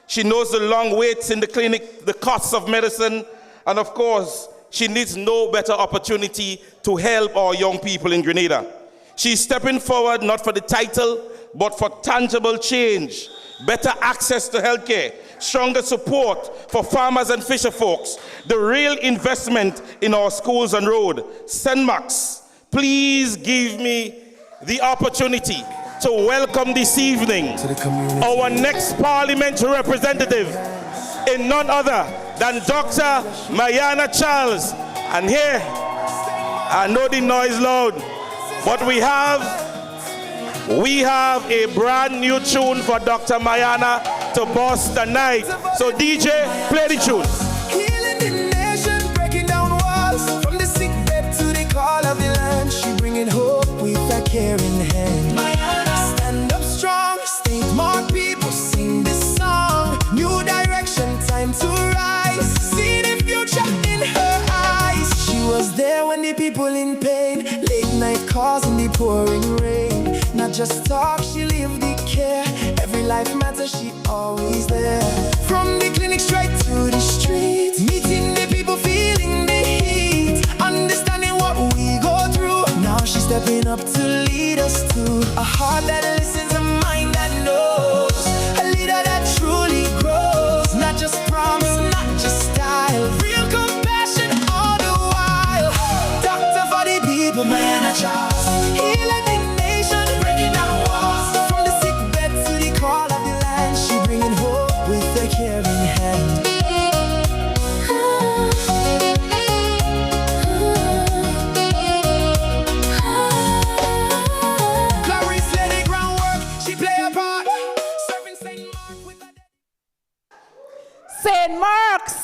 She knows the long waits in the clinic, the costs of medicine, and of course, she needs no better opportunity to help our young people in Grenada. She's stepping forward not for the title, but for tangible change, better access to healthcare, stronger support for farmers and fisher folks, the real investment in our schools and roads. St. Mark's, please give me the opportunity to welcome this evening our next parliamentary representative in none other than Dr. Mayana Charles. And here, I know the noise loud, but we have a brand new tune for Dr. Mayana to bust the night. So DJ, play the tune. Healing the nation, breaking down walls, from the sick bed to the call of the land. She bringing hope with a caring hand. Mayana, stand up strong, state more people sing this song. New direction, time pouring rain. Not just talk, she live the care. Every life matter, she always there. From the clinic straight to the street, meeting the people, feeling the heat, understanding what we go through. Now she's stepping up to lead us to a heart that listens, a mind that knows, a leader that truly grows. Not just promise, not just style, real compassion all the while. Doctor for the people, man, a child. Healing the nation, breaking down walls. From the sick bed to the call of the land, she bringing hope with a caring hand. Clarice lay the groundwork, she play a part, serving St. Mark with a... St. Mark's.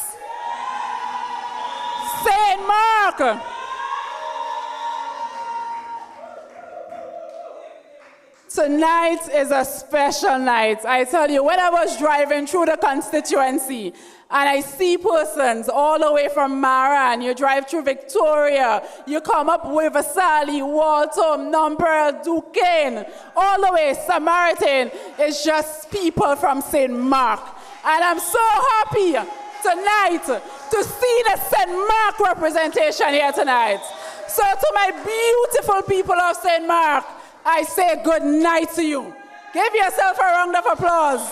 St. Mark. Tonight is a special night. I tell you, when I was driving through the constituency and I see persons all the way from Maran, you drive through Victoria, you come up with Versailles, Waltham, Numperl, Duquesne, all the way Samaritan, it's just people from St. Mark. And I'm so happy tonight to see the St. Mark representation here tonight. So to my beautiful people of St. Mark, I say good night to you. Give yourself a round of applause.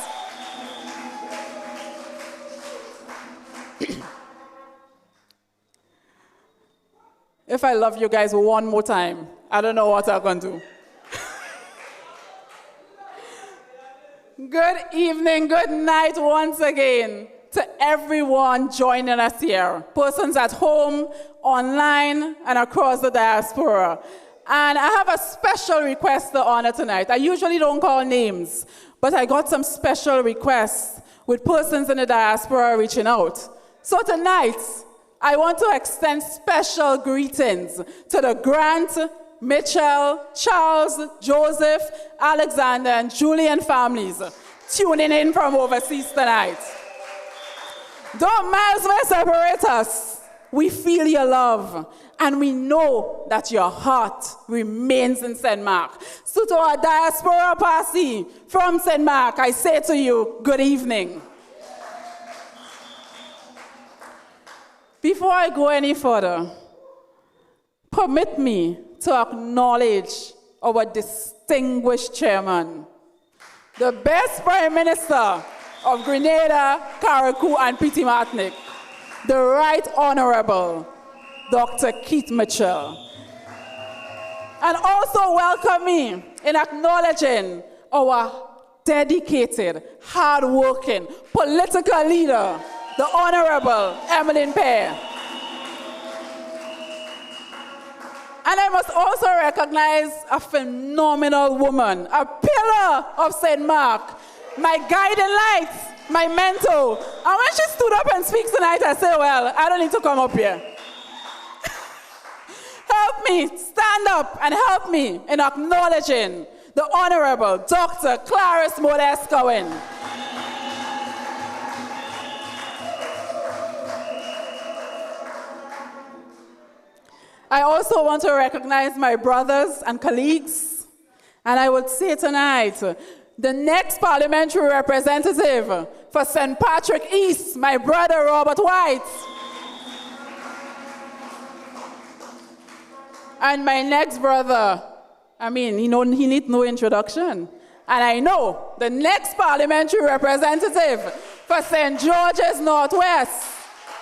If I love you guys one more time, I don't know what I'm going to do. Good evening, good night once again to everyone joining us here, persons at home, online, and across the diaspora. And I have a special request to honor tonight. I usually don't call names, but I got some special requests with persons in the diaspora reaching out. So tonight, I want to extend special greetings to the Grant, Mitchell, Charles, Joseph, Alexander, and Julian families tuning in from overseas tonight. Though miles may separate us, we feel your love, and we know that your heart remains in St. Mark. So to our diaspora posse from St. Mark, I say to you, good evening. Before I go any further, permit me to acknowledge our distinguished chairman, the best Prime Minister of Grenada, Carriacou, and Petite Martinique, the Right Honorable Dr. Keith Mitchell. And also welcome me in acknowledging our dedicated, hard-working political leader, the Honorable Emmeline Pear. And I must also recognize a phenomenal woman, a pillar of St. Mark, my guiding light, my mentor. And when she stood up and speaks tonight, I say, well, I don't need to come up here. Help me stand up and help me in acknowledging the Honorable Dr. Clarice Modest Cohen. I also want to recognize my brothers and colleagues, and I would say tonight, the next parliamentary representative for St. Patrick East, my brother Robert White. And my next brother, I mean, he needs no introduction. And I know the next parliamentary representative for St. George's Northwest,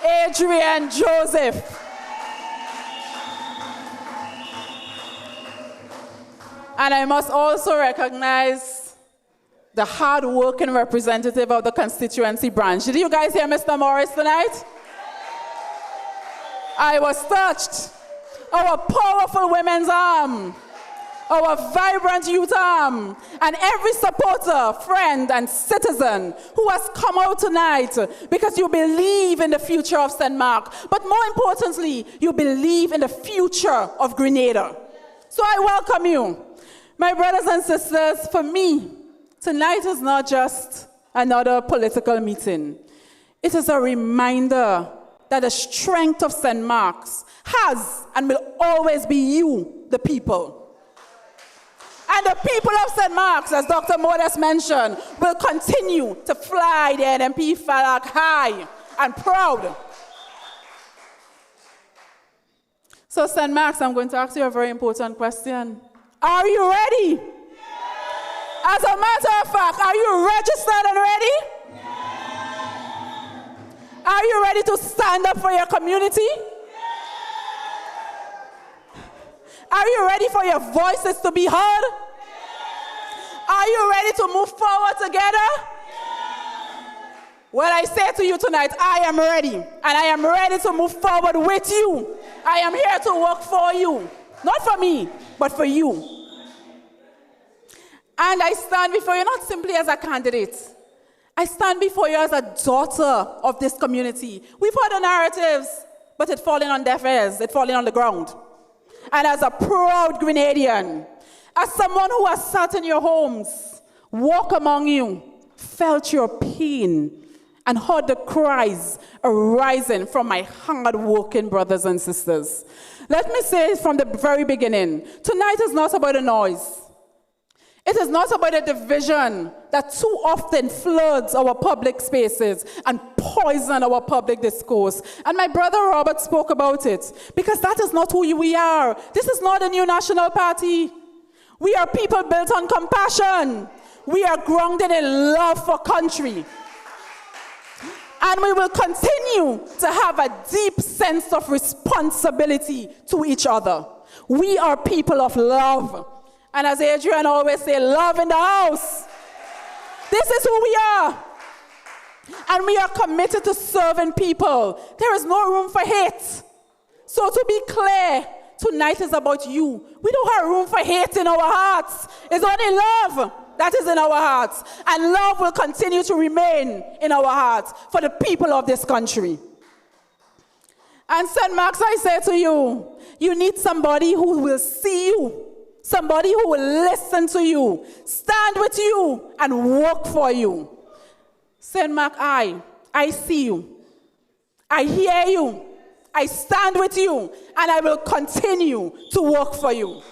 Adrian Joseph. And I must also recognize the hard-working representative of the constituency branch. Did you guys hear Mr. Morris tonight? I was touched. Our powerful women's arm, our vibrant youth arm, and every supporter, friend, and citizen who has come out tonight because you believe in the future of St. Mark, but more importantly, you believe in the future of Grenada. So I welcome you. My brothers and sisters, for me, tonight is not just another political meeting. It is a reminder that the strength of St. Mark's has and will always be you, the people. And the people of St. Mark's, as Dr. Modest mentioned, will continue to fly the NNP flag high and proud. So, St. Mark's, I'm going to ask you a very important question. Are you ready? Yes. As a matter of fact, are you registered and ready? Yes. Are you ready to stand up for your community? Yes. Are you ready for your voices to be heard? Yes. Are you ready to move forward together? Yes. Well, I say to you tonight, I am ready. And I am ready to move forward with you. I am here to work for you. Not for me, but for you. And I stand before you not simply as a candidate. I stand before you as a daughter of this community. We've heard the narratives, but it's falling on deaf ears. It's falling on the ground. And as a proud Grenadian, as someone who has sat in your homes, walked among you, felt your pain, and heard the cries arising from my hard-working brothers and sisters. Let me say from the very beginning, tonight is not about the noise. It is not about a division that too often floods our public spaces and poisons our public discourse. And my brother Robert spoke about it, because that is not who we are. This is not a new national party. We are people built on compassion. We are grounded in love for country. And we will continue to have a deep sense of responsibility to each other. We are people of love. And as Adrian always says, love in the house. This is who we are. And we are committed to serving people. There is no room for hate. So to be clear, tonight is about you. We don't have room for hate in our hearts. It's only love that is in our hearts. And love will continue to remain in our hearts for the people of this country. And St. Mark's, I say to you, you need somebody who will see you, somebody who will listen to you, stand with you, and work for you. St. Mark, I see you. I hear you. I stand with you, and I will continue to work for you.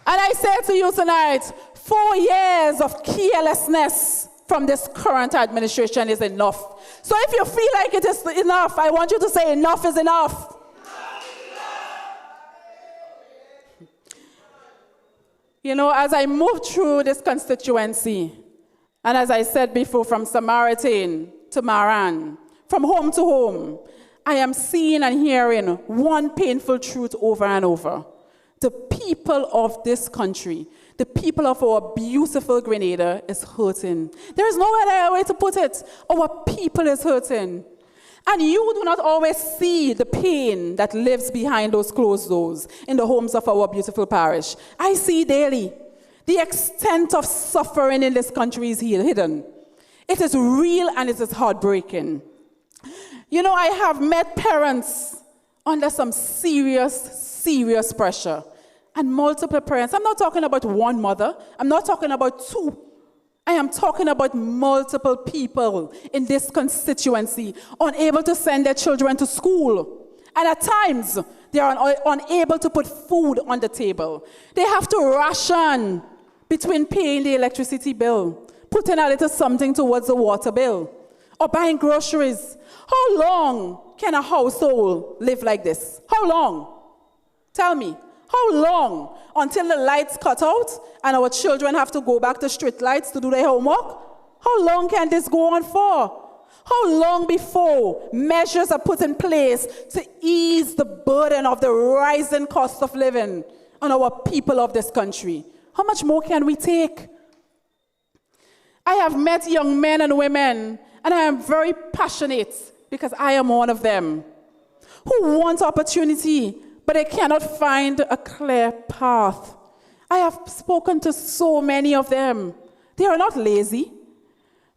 And I say to you tonight, 4 years of carelessness from this current administration is enough. So if you feel like it is enough, I want you to say enough is enough. You know, as I move through this constituency, and as I said before, from Samaritan to Maran, from home to home, I am seeing and hearing one painful truth over and over. The people of this country, the people of our beautiful Grenada is hurting. There is no other way to put it. Our people is hurting. And you do not always see the pain that lives behind those closed doors in the homes of our beautiful parish. I see daily. The extent of suffering in this country is hidden. It is real and it is heartbreaking. You know, I have met parents under some serious pressure. And multiple parents. I'm not talking about one mother. I'm not talking about two. I am talking about multiple people in this constituency unable to send their children to school. And at times, they are unable to put food on the table. They have to ration between paying the electricity bill, putting a little something towards the water bill, or buying groceries. How long can a household live like this? How long? Tell me. How long until the lights cut out and our children have to go back to street lights to do their homework? How long can this go on for? How long before measures are put in place to ease the burden of the rising cost of living on our people of this country? How much more can we take? I have met young men and women, and I am very passionate because I am one of them, who want opportunity, but they cannot find a clear path. I have spoken to so many of them. They are not lazy.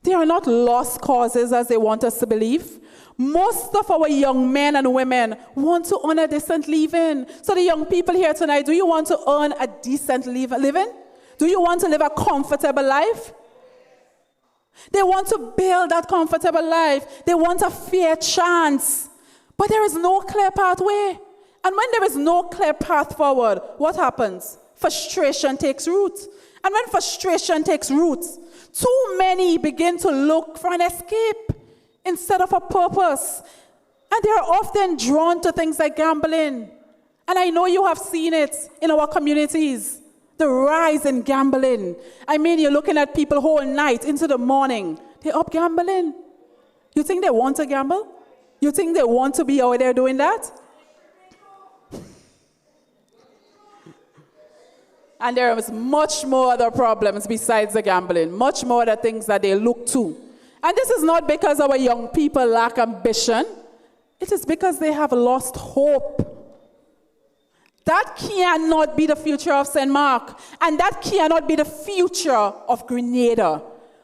They are not lost causes as they want us to believe. Most of our young men and women want to earn a decent living. So the young people here tonight, do you want to earn a decent living? Do you want to live a comfortable life? They want to build that comfortable life. They want a fair chance. But there is no clear pathway. And when there is no clear path forward, what happens? Frustration takes root. And when frustration takes root, too many begin to look for an escape instead of a purpose. And they are often drawn to things like gambling. And I know you have seen it in our communities, the rise in gambling. I mean, you're looking at people whole night into the morning. They're up gambling. You think they want to gamble? You think they want to be out there doing that? And there is much more other problems besides the gambling, much more other things that they look to. And this is not because our young people lack ambition. It is because they have lost hope. That cannot be the future of St. Mark. And that cannot be the future of Grenada.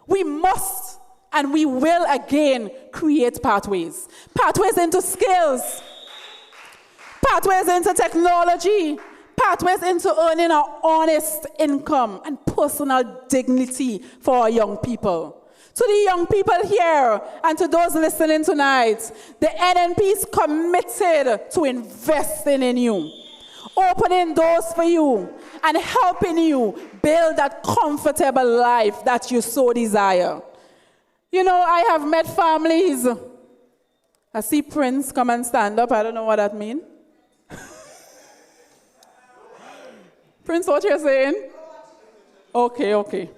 We must and we will again create pathways. Pathways into skills. Pathways into technology. Pathways into earning an honest income and personal dignity for our young people. To the young people here and to those listening tonight, the NNP is committed to investing in you, opening doors for you, and helping you build that comfortable life that you so desire. You know, I have met families. I see Prince come and stand up. I don't know what that means. Prince, what you're saying? Okay.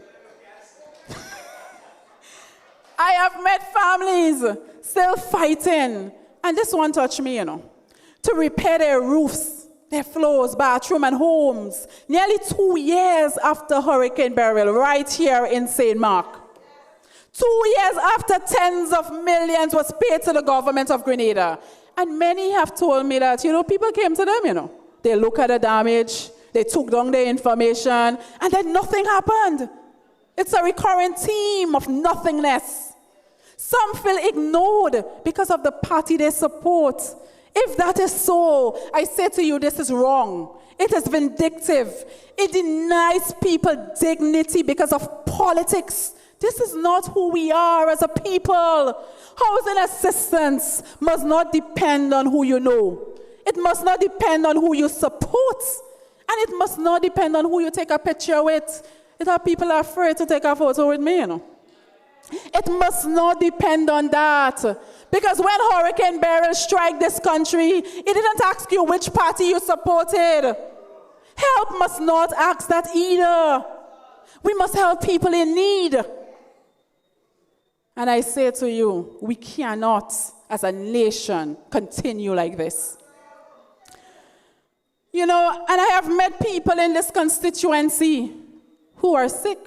I have met families still fighting, and this one touched me, to repair their roofs, their floors, bathroom, and homes, nearly 2 years after Hurricane Beryl, right here in St. Mark. 2 years after tens of millions was paid to the government of Grenada. And many have told me that, people came to them, They look at the damage, they took down their information, and then nothing happened. It's a recurrent theme of nothingness. Some feel ignored because of the party they support. If that is so, I say to you, this is wrong. It is vindictive. It denies people dignity because of politics. This is not who we are as a people. Housing assistance must not depend on who you know. It must not depend on who you support. And it must not depend on who you take a picture with. People are afraid to take a photo with me, It must not depend on that. Because when Hurricane Beryl struck this country, it didn't ask you which party you supported. Help must not ask that either. We must help people in need. And I say to you, we cannot, as a nation, continue like this. And I have met people in this constituency who are sick,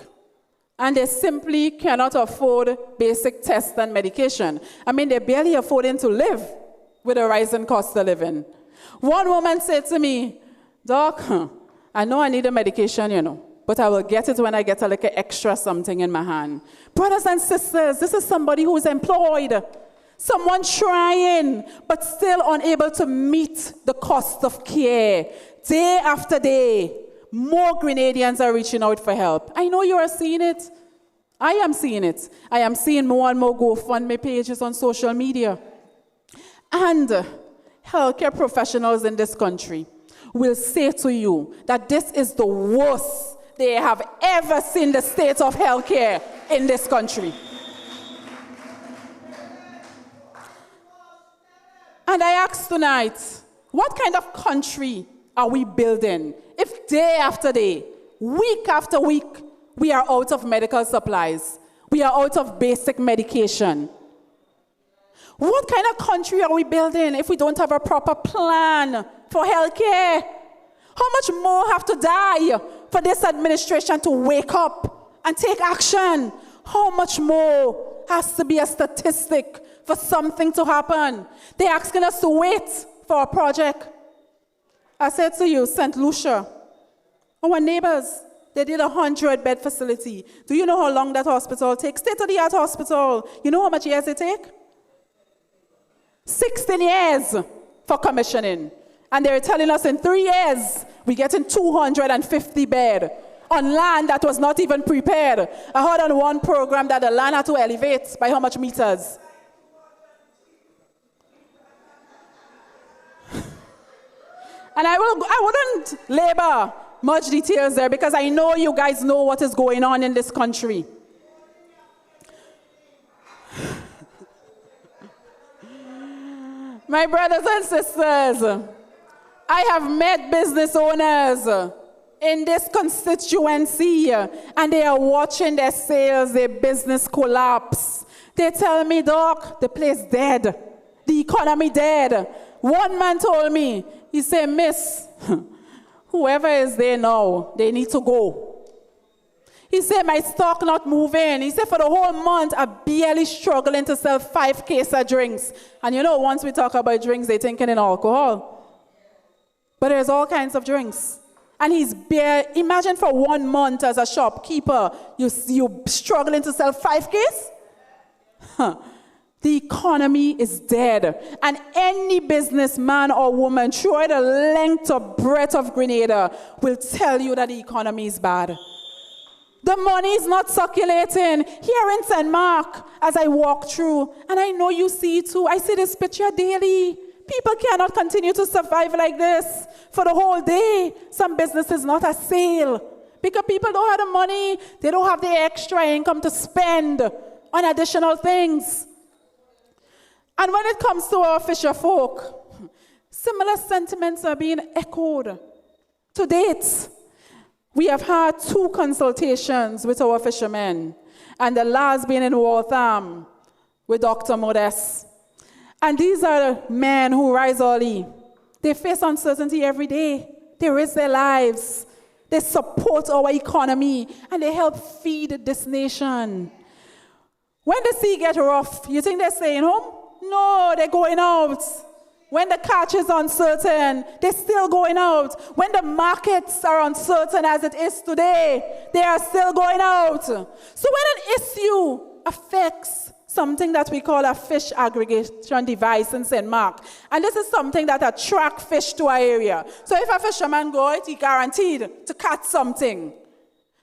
and they simply cannot afford basic tests and medication. I mean, they're barely affording to live with a rising cost of living. One woman said to me, Doc, I know I need a medication, but I will get it when I get a little extra something in my hand. Brothers and sisters, this is somebody who is employed, someone trying, but still unable to meet the cost of care. Day after day, more Grenadians are reaching out for help. I know you are seeing it. I am seeing it. I am seeing more and more GoFundMe pages on social media. And healthcare professionals in this country will say to you that this is the worst they have ever seen the state of healthcare in this country. And I ask tonight, what kind of country are we building if day after day, week after week, we are out of medical supplies, we are out of basic medication? What kind of country are we building if we don't have a proper plan for healthcare? How much more have to die for this administration to wake up and take action? How much more has to be a statistic for something to happen? They're asking us to wait for a project. I said to you, St. Lucia, our neighbors, they did a 100-bed facility. Do you know how long that hospital takes? State-of-the-art hospital. You know how much years it takes? 16 years for commissioning. And they're telling us in 3 years, we're getting 250 beds on land that was not even prepared. I heard on one program that the land had to elevate by how much meters? And I wouldn't labor much details there because I know you guys know what is going on in this country. My brothers and sisters, I have met business owners in this constituency, and they are watching their sales, their business collapse. They tell me, Doc, the place dead. The economy dead. One man told me, he said, Miss, whoever is there now, they need to go. He said, my stock not moving. He said, for the whole month, I'm barely struggling to sell 5 cases of drinks. And you know, once we talk about drinks, they're thinking in alcohol. But there's all kinds of drinks. And imagine for 1 month as a shopkeeper, you're struggling to sell 5 cases? The economy is dead. And any businessman or woman, throughout the length or breadth of Grenada, will tell you that the economy is bad. The money is not circulating. Here in St. Mark, as I walk through, and I know you see it too, I see this picture daily. People cannot continue to survive like this for the whole day. Some businesses not a sale because people don't have the money. They don't have the extra income to spend on additional things. And when it comes to our fisher folk, similar sentiments are being echoed. To date, we have had 2 consultations with our fishermen, and the last being in Waltham with Dr. Modest. And these are men who rise early. They face uncertainty every day. They risk their lives. They support our economy, and they help feed this nation. When the sea gets rough, you think they're staying home? No, they're going out. When the catch is uncertain, they're still going out. When the markets are uncertain as it is today, they are still going out. So when an issue affects something that we call a fish aggregation device in St. Mark, and this is something that attracts fish to our area. So if a fisherman goes, he's guaranteed to catch something.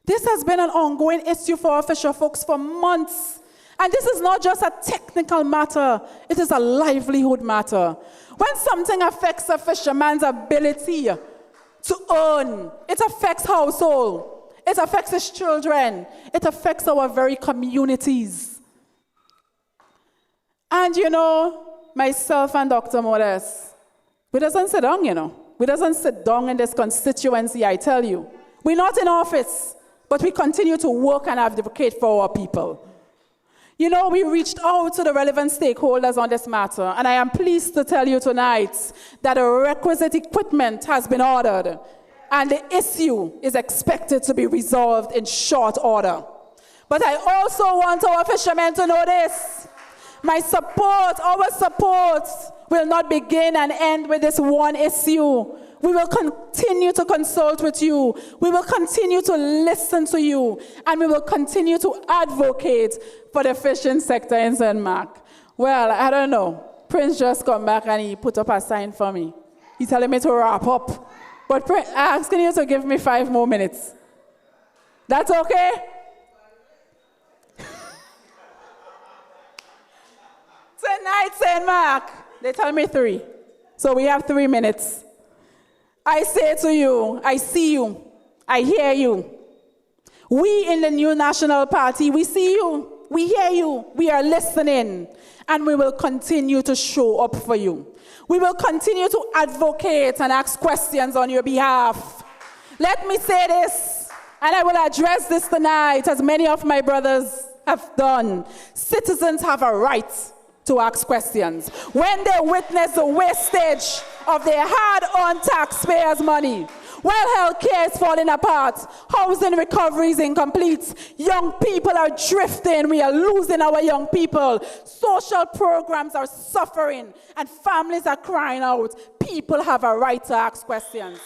This has been an ongoing issue for our fisher folks for months. And this is not just a technical matter, it is a livelihood matter. When something affects a fisherman's ability to earn, it affects household, it affects his children, it affects our very communities. And you know, myself and Dr. Modest, we doesn't sit down, you know. We doesn't sit down in this constituency, I tell you. We're not in office, but we continue to work and advocate for our people. You know, we reached out to the relevant stakeholders on this matter, and I am pleased to tell you tonight that the requisite equipment has been ordered, and the issue is expected to be resolved in short order. But I also want our fishermen to know this. My support, our support, will not begin and end with this one issue. We will continue to consult with you. We will continue to listen to you. And we will continue to advocate for the fishing sector in St. Mark. Well, I don't know. Prince just come back and he put up a sign for me. He's telling me to wrap up. But Prince, I'm asking you to give me 5 more minutes. That's okay? Tonight, St. Mark, they tell me 3. So we have 3 minutes. I say to you, I see you, I hear you. We in the New National Party, we see you, we hear you, we are listening, and we will continue to show up for you. We will continue to advocate and ask questions on your behalf. Let me say this, and I will address this tonight, as many of my brothers have done. Citizens have a right to ask questions when they witness the wastage of their hard-earned taxpayers' money. While healthcare is falling apart, housing recovery is incomplete, young people are drifting, we are losing our young people, social programs are suffering, and families are crying out. People have a right to ask questions.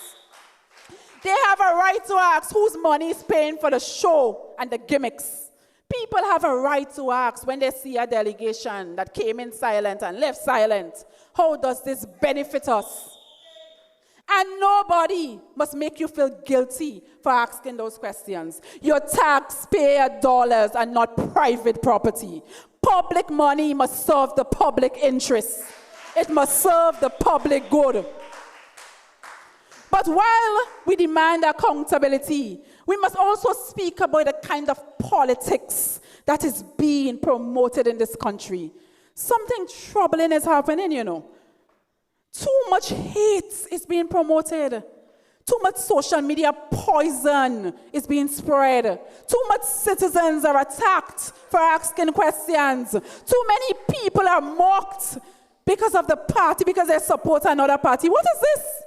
They have a right to ask whose money is paying for the show and the gimmicks. People have a right to ask when they see a delegation that came in silent and left silent, how does this benefit us? And nobody must make you feel guilty for asking those questions. Your taxpayer dollars are not private property. Public money must serve the public interest. It must serve the public good. But while we demand accountability, we must also speak about the kind of politics that is being promoted in this country. Something troubling is happening, you know. Too much hate is being promoted. Too much social media poison is being spread. Too much citizens are attacked for asking questions. Too many people are mocked because of the party, because they support another party. What is this?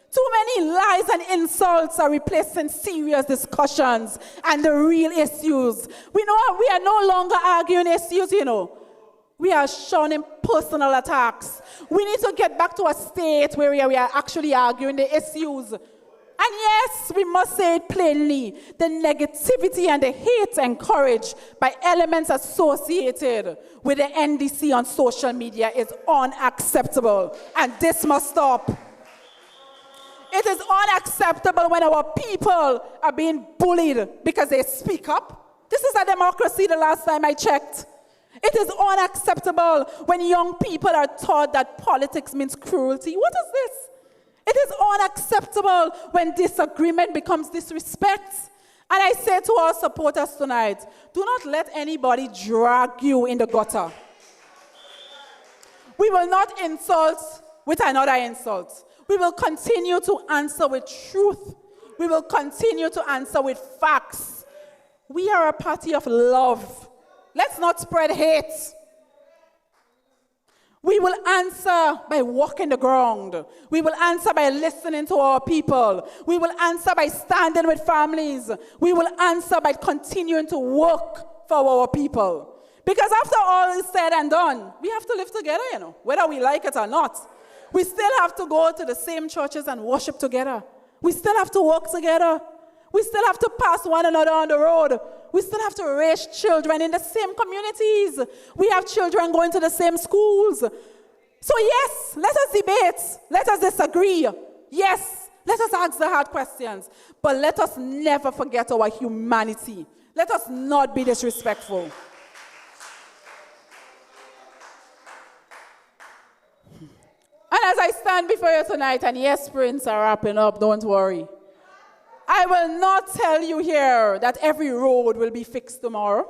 Too many lies and insults are replacing serious discussions and the real issues. We are no longer arguing issues, you know. We are shunning personal attacks. We need to get back to a state where we are actually arguing the issues. And yes, we must say it plainly, the negativity and the hate encouraged by elements associated with the NDC on social media is unacceptable, and this must stop. It is unacceptable when our people are being bullied because they speak up. This is a democracy the last time I checked. It is unacceptable when young people are taught that politics means cruelty. What is this? It is unacceptable when disagreement becomes disrespect. And I say to our supporters tonight, do not let anybody drag you in the gutter. We will not insult with another insult. We will continue to answer with truth. We will continue to answer with facts. We are a party of love. Let's not spread hate. We will answer by walking the ground. We will answer by listening to our people. We will answer by standing with families. We will answer by continuing to work for our people. Because after all is said and done, we have to live together, you know, whether we like it or not. We still have to go to the same churches and worship together. We still have to work together. We still have to pass one another on the road. We still have to raise children in the same communities. We have children going to the same schools. So yes, let us debate. Let us disagree. Yes, let us ask the hard questions. But let us never forget our humanity. Let us not be disrespectful. And as I stand before you tonight, and yes, sprints are wrapping up, don't worry. I will not tell you here that every road will be fixed tomorrow.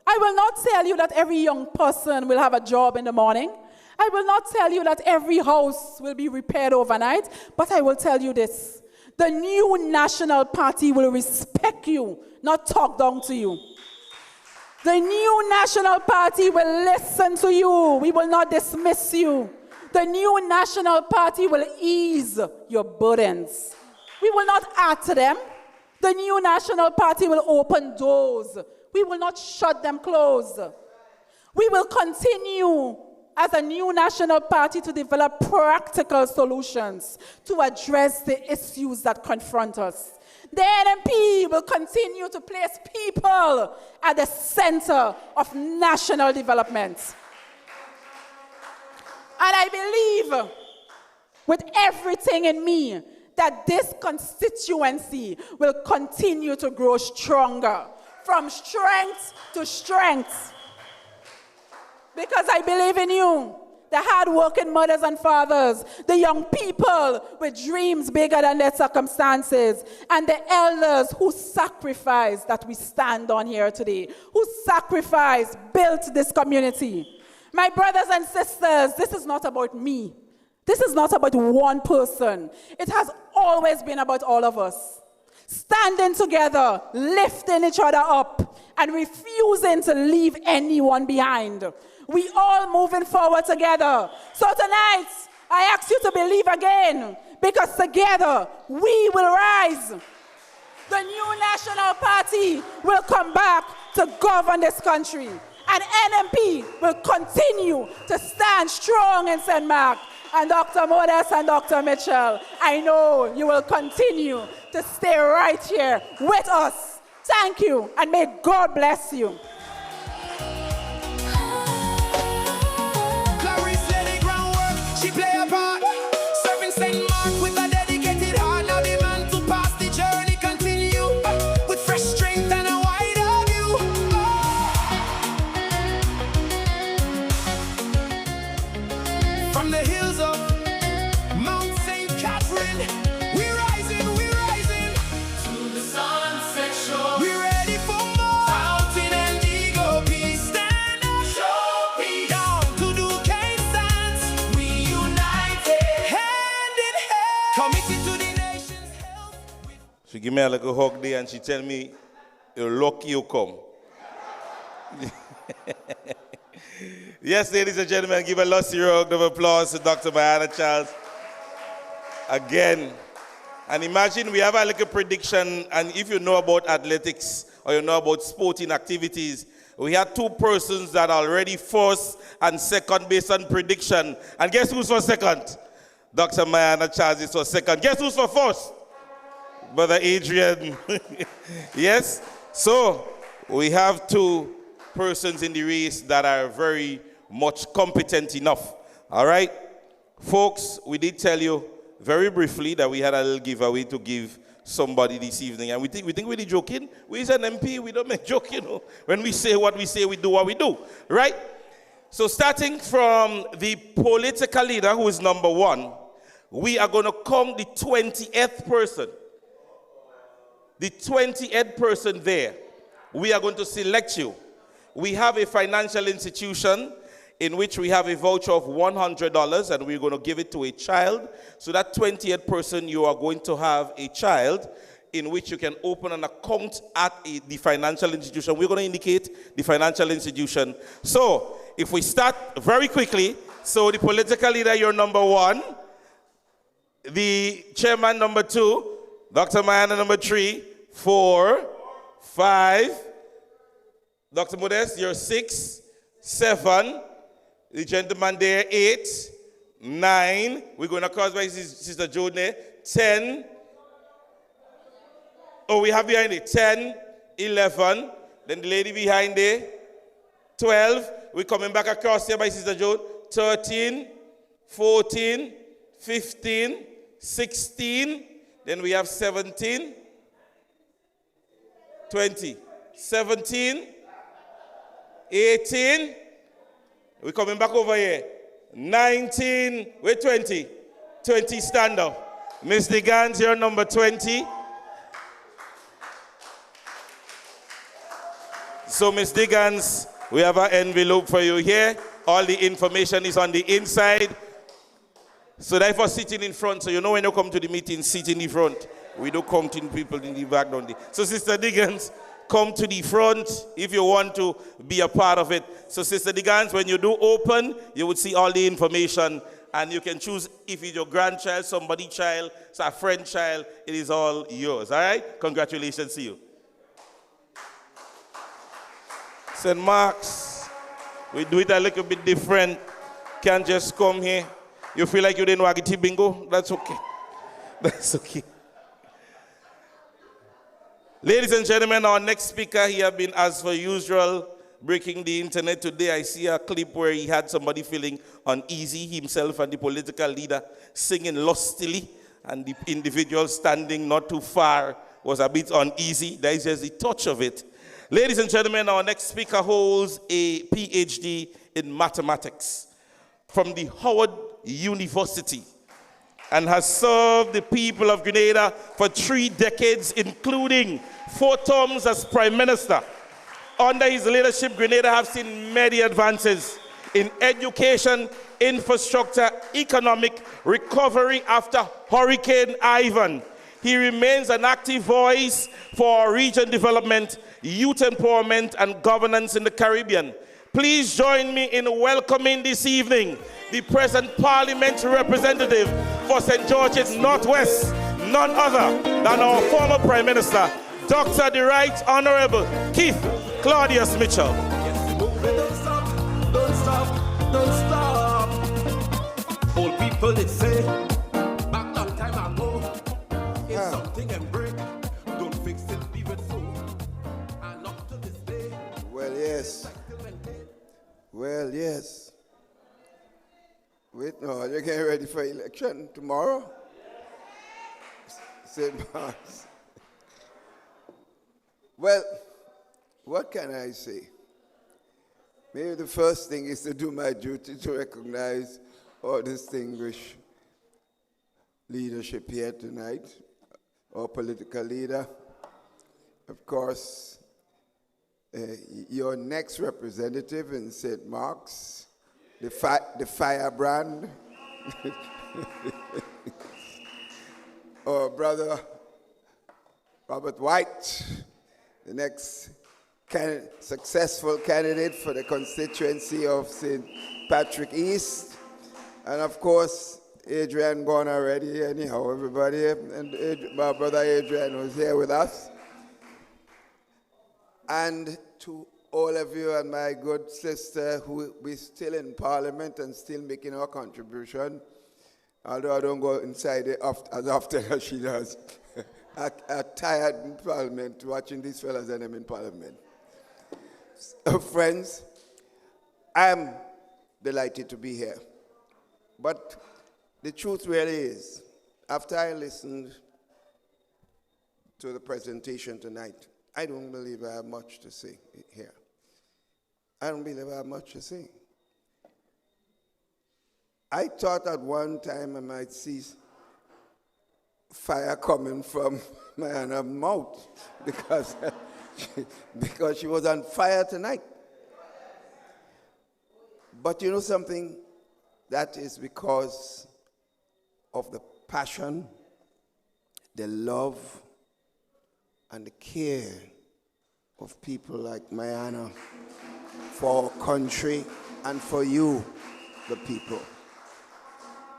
I will not tell you that every young person will have a job in the morning. I will not tell you that every house will be repaired overnight, but I will tell you this. The new National Party will respect you, not talk down to you. The new National Party will listen to you. We will not dismiss you. The new National Party will ease your burdens. We will not add to them. The new National Party will open doors. We will not shut them closed. We will continue as a new National Party to develop practical solutions to address the issues that confront us. The NNP will continue to place people at the center of national development. And I believe with everything in me that this constituency will continue to grow stronger, from strength to strength. Because I believe in you, the hard-working mothers and fathers, the young people with dreams bigger than their circumstances, and the elders who sacrificed that we stand on here today, who sacrificed, built this community. My brothers and sisters, this is not about me. This is not about one person. It has always been about all of us. Standing together, lifting each other up, and refusing to leave anyone behind. We all moving forward together. So tonight, I ask you to believe again, because together we will rise. The new National Party will come back to govern this country. And NNP will continue to stand strong in St. Mark. And Dr. Modest and Dr. Mitchell, I know you will continue to stay right here with us. Thank you, and may God bless you. Clarice lay the groundwork, she play a part. Serving St. Mark with a dedicated heart. Now the man to pass the journey continue with fresh strength and a wider view. From the hills of Mount St. Catherine, we rise She give me a little hug there and she tell me, you're lucky you come. Yes, ladies and gentlemen, give a lusty round of applause to Dr. Mariana Charles. Again. And imagine we have a little prediction, and if you know about athletics or you know about sporting activities, we had two persons that are already first and second based on prediction. And guess who's for second? Dr. Mariana Charles is for second. Guess who's for first? Brother Adrian. Yes? So, we have two persons in the race that are very much competent enough. All right? Folks, we did tell you very briefly that we had a little giveaway to give somebody this evening. And we think we're joking. We're an NNP. We don't make joke, you know. When we say what we say, we do what we do. Right? So starting from the political leader, who is number 1, we are going to come the 20th person. The 20th person there. We are going to select you. We have a financial institution in which we have a voucher of $100, and we're going to give it to a child. So that 20th person, you are going to have a child in which you can open an account at the financial institution. We're going to indicate the financial institution. So if we start very quickly, so the political leader, you're number 1. The chairman, number 2. Dr. Mariana, number 3, 4, 5. Dr. Modest, you're 6, 7. The gentleman there, 8, 9. We're going to cross by Sister Jodne. 10. Oh, we have behind it. 10, 11. Then the lady behind there. 12. We're coming back across here by Sister Jode. 13, 14, 15, 16. Then we have 17, 20, 17, 18. We're coming back over here. 19, we're 20. 20, stand up. Miss Digans, you're number 20. So, Miss Digans, we have an envelope for you here. All the information is on the inside. So therefore, sitting in front, so you know when you come to the meeting, sit in the front. We don't count in people in the back, don't they? So Sister Diggins, come to the front if you want to be a part of it. So Sister Diggins, when you do open, you would see all the information, and you can choose if it's your grandchild, somebody child, it's a friend child, it is all yours, all right? Congratulations to you. St. Mark's, we do it a little bit different. Can't just come here. You feel like you didn't want to bingo? That's okay. That's okay. Ladies and gentlemen, our next speaker, he has been, as per usual, breaking the internet today. I see a clip where he had somebody feeling uneasy, himself and the political leader singing lustily, and the individual standing not too far was a bit uneasy. There is just a touch of it. Ladies and gentlemen, our next speaker holds a PhD in mathematics from the Howard University and has served the people of Grenada for 3 decades, including 4 terms as Prime Minister. Under his leadership, Grenada has seen many advances in education, infrastructure, economic recovery after Hurricane Ivan. He remains an active voice for region development, youth empowerment, and governance in the Caribbean. Please join me in welcoming this evening the present parliamentary representative for St. George's Northwest, none other than our former Prime Minister, Dr. the Right Honorable Keith Claudius Mitchell. Yes, move it, don't stop, don't stop, don't stop. Old people, they say, back long time ago, if something and break, don't fix it, leave it so. And up to this day, Well, yes. Well, yes. Wait, no, you're getting ready for election tomorrow? St. Mark's. Well, what can I say? Maybe the first thing is to do my duty to recognize our distinguished leadership here tonight, our political leader. Of course, your next representative in St. Mark's, the firebrand, our brother Robert White, the next successful candidate for the constituency of St. Patrick East. And of course, Adrian gone already, anyhow, everybody. And my brother Adrian was here with us. And to all of you and my good sister who we're still in Parliament and still making our contribution, although I don't go inside it as often as she does. I'm tired in Parliament watching these fellas and I'm in Parliament. So, friends, I'm delighted to be here. But the truth really is, after I listened to the presentation tonight, I don't believe I have much to say here. I don't believe I have much to say. I thought at one time I might see fire coming from my Anna's mouth because she was on fire tonight. But you know something? That is because of the passion, the love, and the care of people like Mayana for our country and for you, the people.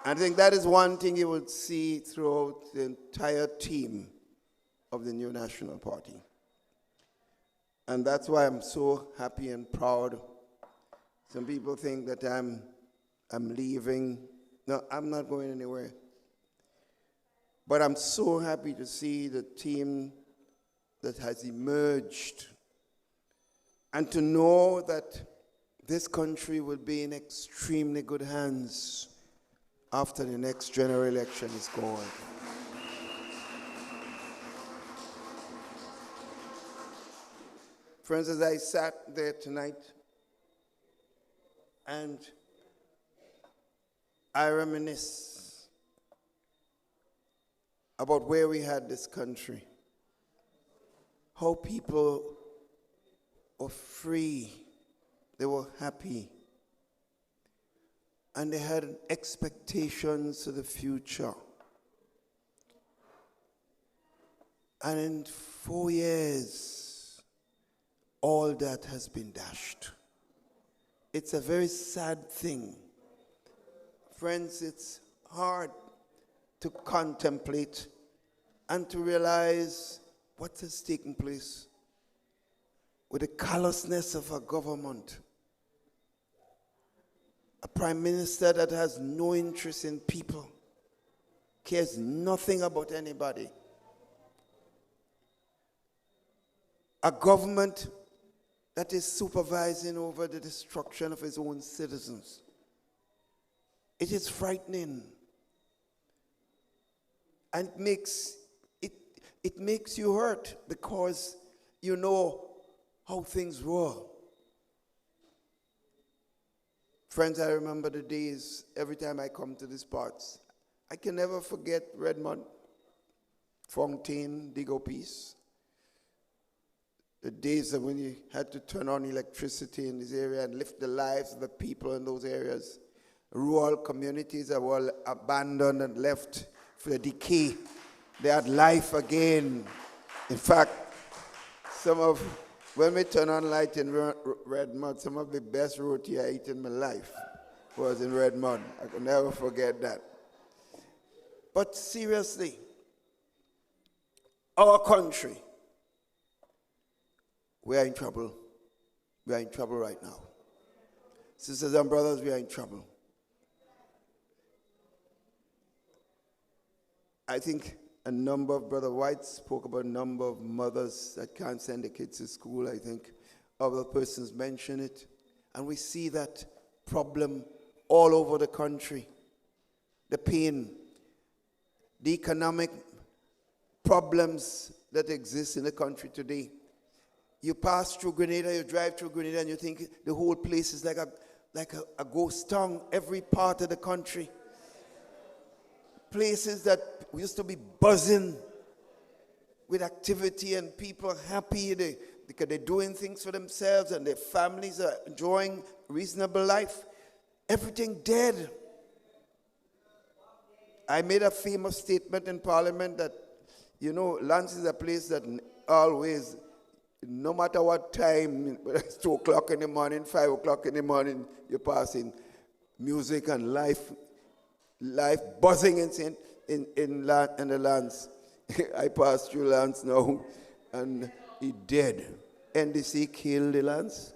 I think that is one thing you would see throughout the entire team of the New National Party. And that's why I'm so happy and proud. Some people think that I'm leaving. No, I'm not going anywhere. But I'm so happy to see the team that has emerged and to know that this country will be in extremely good hands after the next general election is gone. Friends, as I sat there tonight and I reminisce about where we had this country, how people were free, they were happy, and they had expectations to the future. And in 4 years, all that has been dashed. It's a very sad thing. Friends, it's hard to contemplate and to realize what has taken place with the callousness of our government. A prime minister that has no interest in people, cares nothing about anybody. A government that is supervising over the destruction of its own citizens. It is frightening. And it makes you hurt because you know how things were. Friends, I remember the days every time I come to these parts. I can never forget Redmond, Fontaine, Digo Peace. The days when you had to turn on electricity in this area and lift the lives of the people in those areas. Rural communities that were abandoned and left for the decay. They had life again. In fact, when we turn on light in Redmond, some of the best roti I ate in my life was in Redmond. I could never forget that. But seriously, our country, we are in trouble. We are in trouble right now. Sisters and brothers, we are in trouble. I think a number of Brother White spoke about a number of mothers that can't send their kids to school. I think other persons mentioned it. And we see that problem all over the country. The pain, the economic problems that exist in the country today. You pass through Grenada, you drive through Grenada, and you think the whole place is like a ghost town, every part of the country. Places that used to be buzzing with activity and people are happy because they're doing things for themselves and their families are enjoying reasonable life. Everything dead. I made a famous statement in Parliament that You know, Lance is a place that always, no matter what time, whether it's 2 o'clock in the morning, 5 o'clock in the morning, you're passing music and life buzzing in the Lance. I passed through Lance now, and he dead. NDC killed the Lance.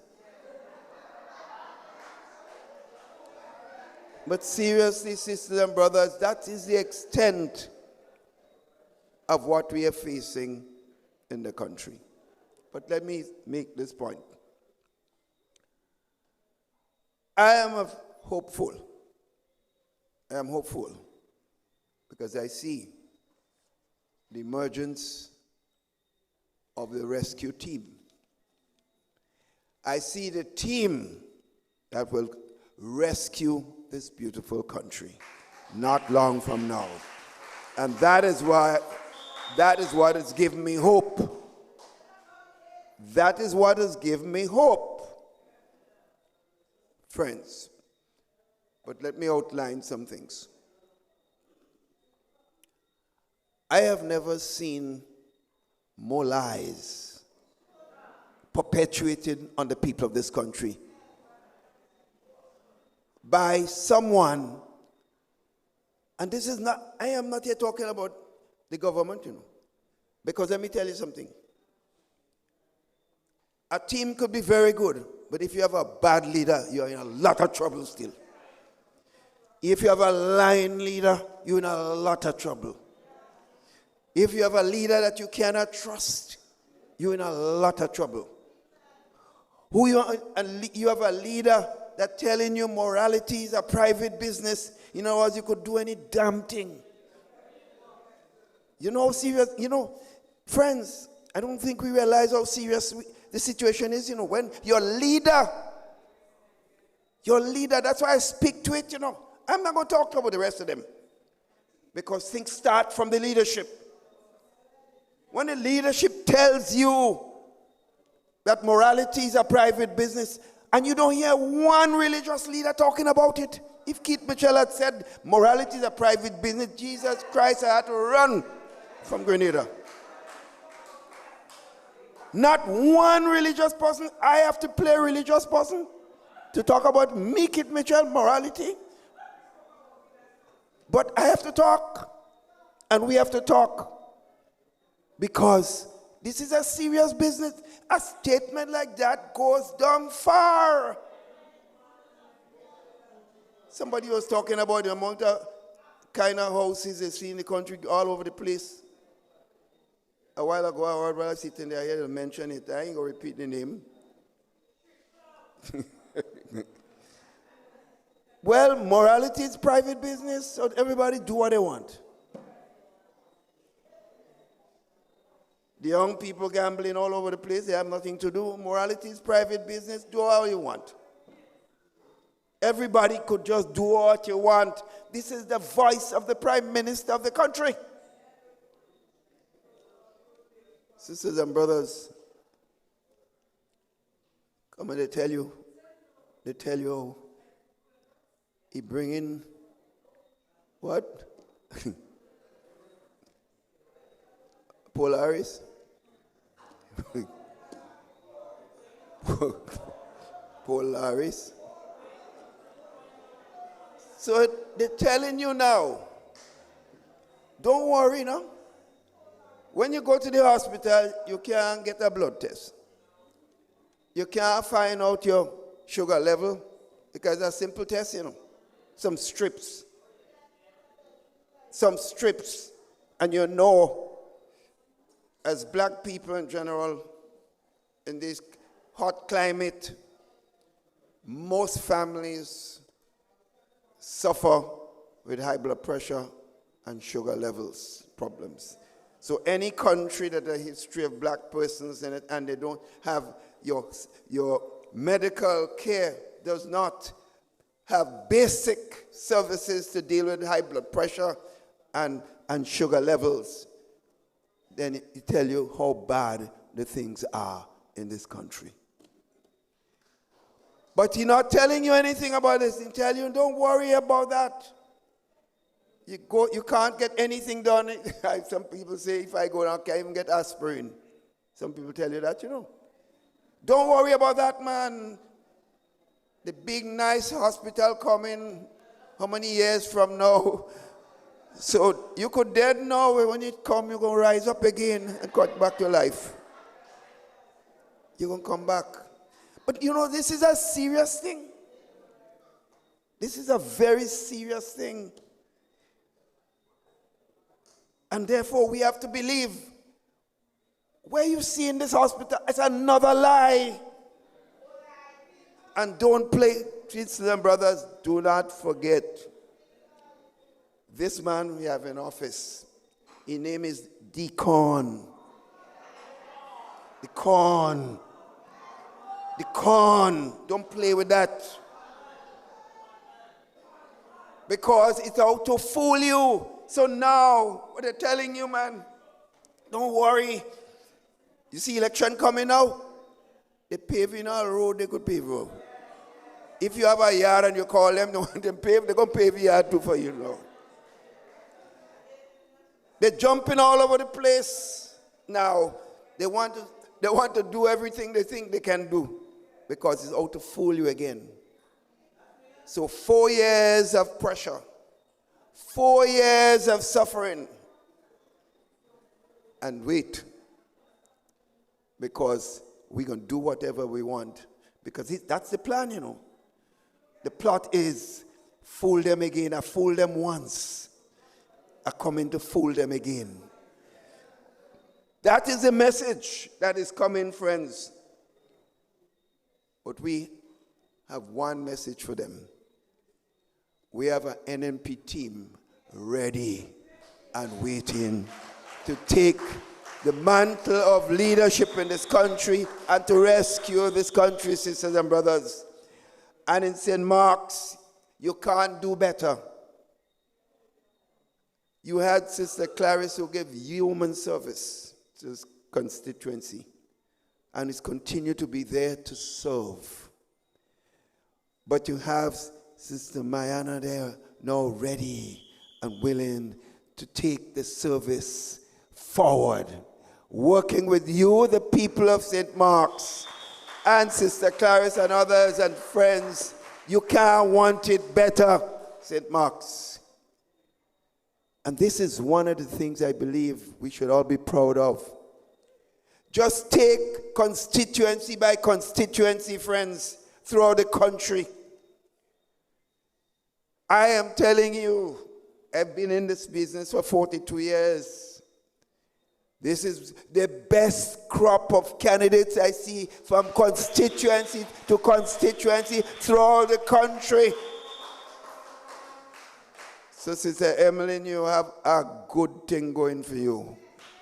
But seriously, sisters and brothers, that is the extent of what we are facing in the country. But let me make this point. I am hopeful. I am hopeful because I see the emergence of the rescue team. I see the team that will rescue this beautiful country not long from now. And that is what has given me hope. That is what has given me hope, friends. But let me outline some things. I have never seen more lies perpetuated on the people of this country by someone, and this is not, I am not here talking about the government, because let me tell you something. A team could be very good, but if you have a bad leader, you're in a lot of trouble still. If you have a lying leader, you're in a lot of trouble. If you have a leader that you cannot trust, you're in a lot of trouble. You have a leader that telling you morality is a private business. In other words, you could do any damn thing. You know how serious, friends, I don't think we realize how serious the situation is, when your leader, that's why I speak to it, I'm not going to talk about the rest of them because things start from the leadership. When the leadership tells you that morality is a private business and you don't hear one religious leader talking about it, if Keith Mitchell had said morality is a private business, Jesus Christ, I had to run from Grenada. Not one religious person. I have to play a religious person to talk about me, Keith Mitchell, morality. But I have to talk, and we have to talk, because this is a serious business. A statement like that goes down far. Somebody was talking about the amount of kind of houses they see in the country all over the place. A while ago, I heard while sitting there, I heard them mention it. I ain't going to repeat the name. Well, morality is private business, so everybody do what they want. The young people gambling all over the place, they have nothing to do. Morality is private business, do how you want. Everybody could just do what you want. This is the voice of the Prime Minister of the country. Sisters and brothers, come and they tell you, he bring in what? Polaris? Polaris? So they're telling you now, don't worry now. When you go to the hospital, you can't get a blood test. You can't find out your sugar level because it's a simple test, Some strips. And as black people in general, in this hot climate, most families suffer with high blood pressure and sugar levels problems. So any country that has a history of black persons in it and they don't have your medical care, does not have basic services to deal with high blood pressure and sugar levels, then it tell you how bad the things are in this country. But he's not telling you anything about this. He tell you, don't worry about that. You can't get anything done. Some people say if I go down, I can't even get aspirin. Some people tell you that, Don't worry about that, man. The big, nice hospital coming, how many years from now? So you could dead now, when it come, you're going to rise up again and cut back your life. You're going to come back. But this is a serious thing. This is a very serious thing. And therefore, we have to believe where you see in this hospital, it's another lie. And don't play, sisters and brothers, do not forget. This man we have in office, his name is Deacon. Deacon. Don't play with that. Because it's out to fool you. So now, what they're telling you, man, don't worry. You see election coming now? They're paving all road they could pave road. If you have a yard and you call them, they want them paved, they're going to pave the yard too for you now. They're jumping all over the place now. They want to do everything they think they can do because it's out to fool you again. So 4 years of pressure. 4 years of suffering. And wait. Because we're going to do whatever we want. Because that's the plan, The plot is fool them again. I fooled them once. I come in to fool them again. That is the message that is coming, friends. But we have one message for them. We have an NNP team ready and waiting to take the mantle of leadership in this country and to rescue this country, sisters and brothers. And in St. Mark's, you can't do better. You had Sister Clarice who gave human service to his constituency and is continued to be there to serve. But you have Sister Mayana there now ready and willing to take the service forward, working with you, the people of St. Mark's, and Sister Clarice and others and friends. You can't want it better, St. Mark's. And this is one of the things I believe we should all be proud of. Just take constituency by constituency, friends, throughout the country. I am telling you, I've been in this business for 42 years. This is the best crop of candidates I see from constituency to constituency throughout the country. So, Sister Emmeline, you have a good thing going for you.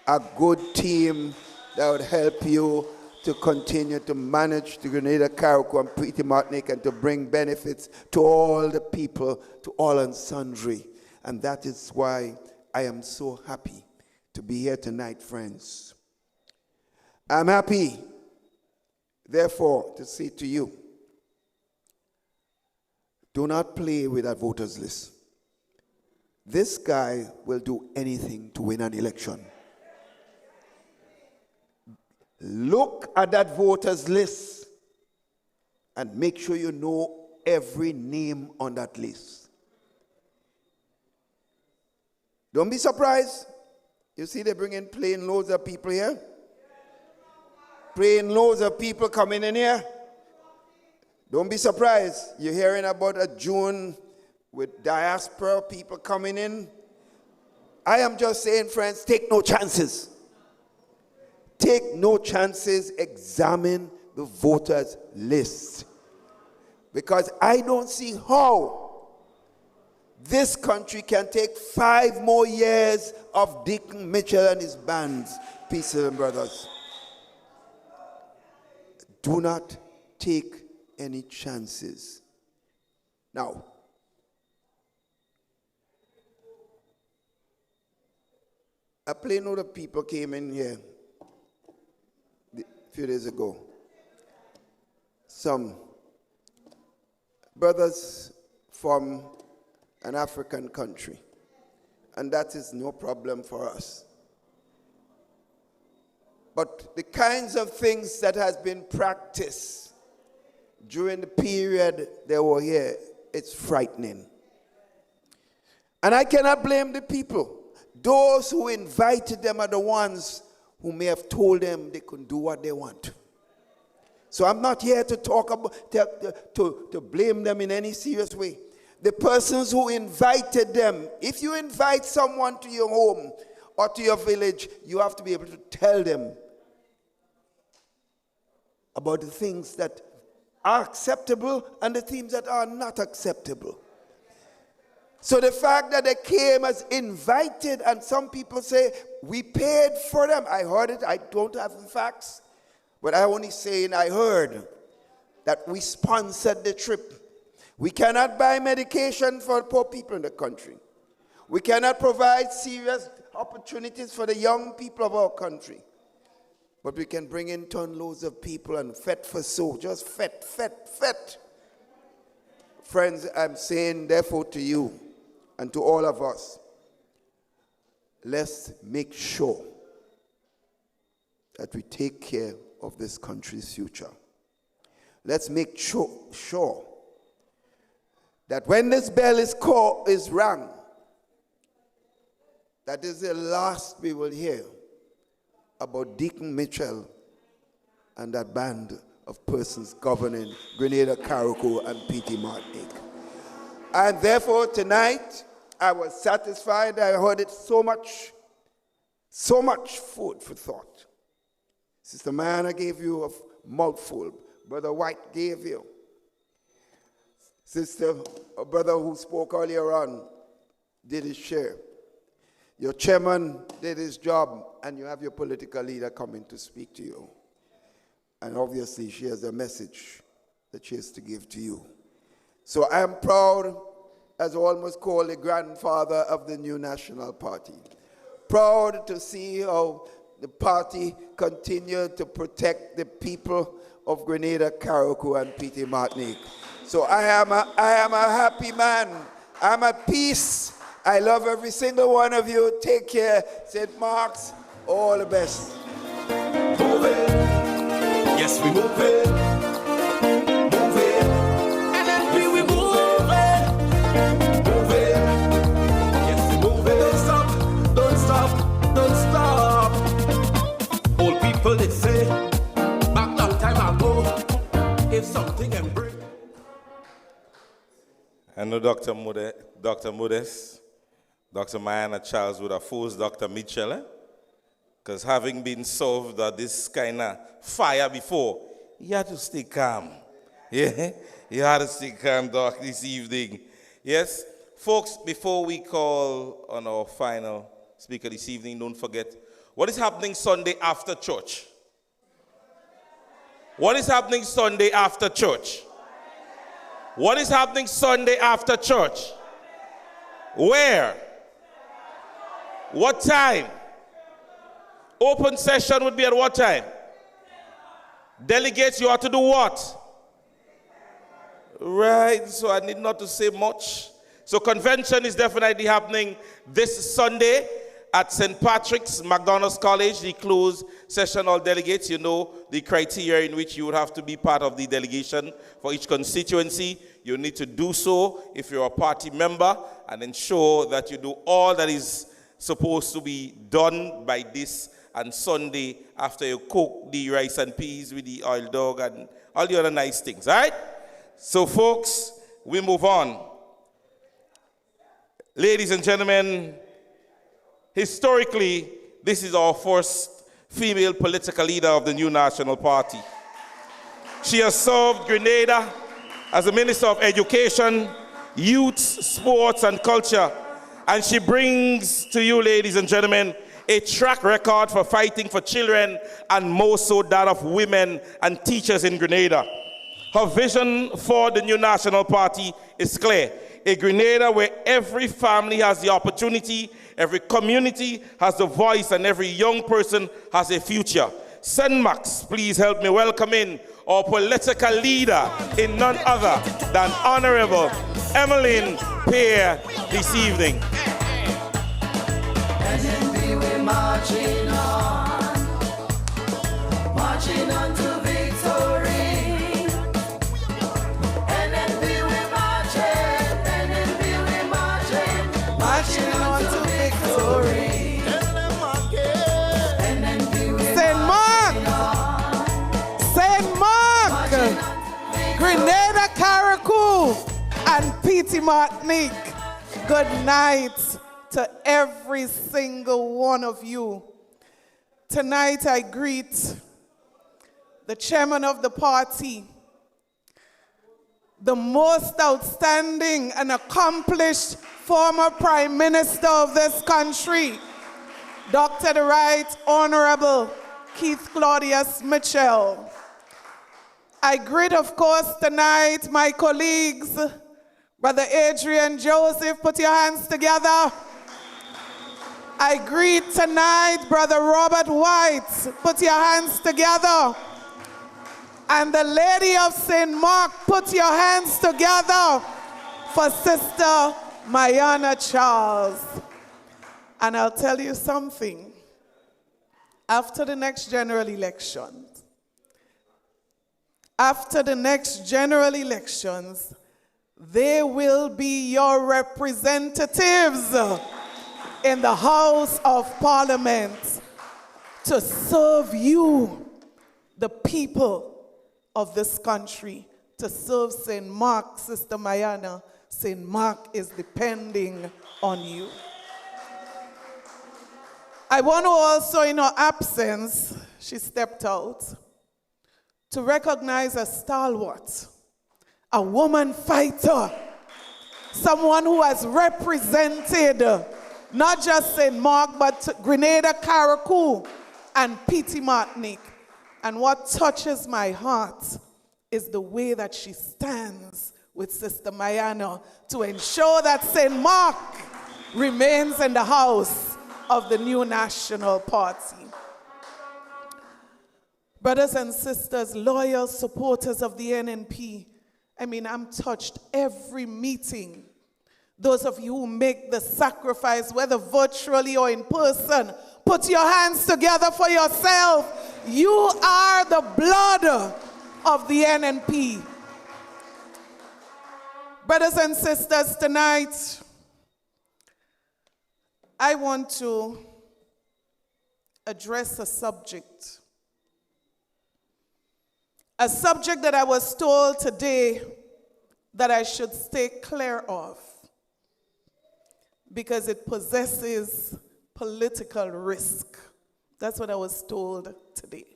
A good team that would help you to continue to manage the Grenada, Carriacou, and Petite Martinique and to bring benefits to all the people, to all and sundry. And that is why I am so happy to be here tonight, friends. I'm happy, therefore, to say to you, do not play with that voters list. This guy will do anything to win an election. Look at that voters list and make sure you know every name on that list. Don't be surprised. You see they bring in plane loads of people here. Plane loads of people coming in here. Don't be surprised. You're hearing about a June with diaspora people coming in. I am just saying, friends, take no chances. Take no chances. Examine the voters list. Because I don't see how this country can take 5 more years of Deacon Mitchell and his bands, pieces and brothers. Do not take any chances. Now, a plane load of people came in here a few days ago. Some brothers from an African country. and that is no problem for us. But the kinds of things that has been practiced during the period they were here, it's frightening. And I cannot blame the people. Those who invited them are the ones who may have told them they could do what they want. So I'm not here to talk about, to blame them in any serious way. The persons who invited them, if you invite someone to your home or to your village, you have to be able to tell them about the things that are acceptable and the things that are not acceptable. So the fact that they came as invited, and some people say, we paid for them. I heard it, I don't have the facts, but I only saying I heard that we sponsored the trip. We cannot buy medication for poor people in the country. We cannot provide serious opportunities for the young people of our country. But we can bring in ton loads of people and fet for soul, just fet. Friends, I'm saying therefore to you and to all of us, let's make sure that we take care of this country's future. Let's make sure that when this bell is rung, that is the last we will hear about Deacon Mitchell and that band of persons governing Grenada, Carriacou, and P.T. Martinique. And therefore, tonight, I was satisfied. I heard it so much food for thought. Sister Mayana gave you a mouthful. Brother White gave you. A brother who spoke earlier on did his share. Your chairman did his job, and you have your political leader coming to speak to you. And obviously, she has a message that she has to give to you. So I am proud, as almost called the grandfather of the new National Party. Proud to see how the party continued to protect the people of Grenada, Carriacou, and P.T. Martinique. So I am a happy man. I'm at peace. I love every single one of you. Take care. St. Mark's, all the best. Move it. Yes, we move it. Move it. NNP, we move it. Move it. Yes, we move it. Don't stop. Don't stop. Don't stop. Old people, they say, back long time ago, if something can break. I know Dr. Modest, Dr. Mayana Charles would have forced Dr. Mitchell, because having been served at this kind of fire before, you had to stay calm. Yeah, you had to stay calm, Doc, this evening. Yes, folks, before we call on our final speaker this evening, don't forget, what is happening Sunday after church? What is happening Sunday after church? What is happening Sunday after church? Where? What time? Open session would be at what time? Delegates, you are to do what? Right, so I need not to say much. So convention is definitely happening this Sunday at St. Patrick's, McDonald's College. The closed session, all delegates, you know the criteria in which you would have to be part of the delegation for each constituency. You need to do so if you're a party member and ensure that you do all that is supposed to be done by this and Sunday after you cook the rice and peas with the oil dog and all the other nice things, all right? So, folks, we move on. Ladies and gentlemen, historically, this is our first female political leader of the new National Party. She has served Grenada as a Minister of Education, Youth, Sports, and Culture. And she brings to you, ladies and gentlemen, a track record for fighting for children, and more so that of women and teachers in Grenada. Her vision for the new National Party is clear. A Grenada where every family has the opportunity, every community has the voice, and every young person has a future. St. Max, please help me welcome in our political leader in none other than Honorable Emmeline Pear this evening. marching on to victory. NNP we marching on to victory. St. Mark, Grenada, Caracou, and P.T. Martinique. Good night to every single one of you. Tonight I greet the chairman of the party, the most outstanding and accomplished former prime minister of this country, Dr. the Right Honorable Keith Claudius Mitchell. I greet, of course, tonight my colleagues, Brother Adrian Joseph, put your hands together. I greet tonight Brother Robert White, put your hands together. And the Lady of St. Mark, put your hands together for Sister Mayana Charles. And I'll tell you something. After the next general elections, they will be your representatives in the House of Parliament to serve you, the people of this country, to serve St. Mark. Sister Mayana, St. Mark is depending on you. I want to also, in her absence, she stepped out, to recognize a stalwart, a woman fighter, someone who has represented not just St. Mark, but Grenada, Caracou, and P.T. Martinique. And what touches my heart is the way that she stands with Sister Mayana to ensure that St. Mark remains in the house of the new National Party. Brothers and sisters, loyal supporters of the NNP, I'm touched every meeting. Those of you who make the sacrifice, whether virtually or in person, put your hands together for yourself. You are the blood of the NNP. Brothers and sisters, tonight, I want to address a subject that I was told today that I should stay clear of because it possesses political risk. That's what I was told today.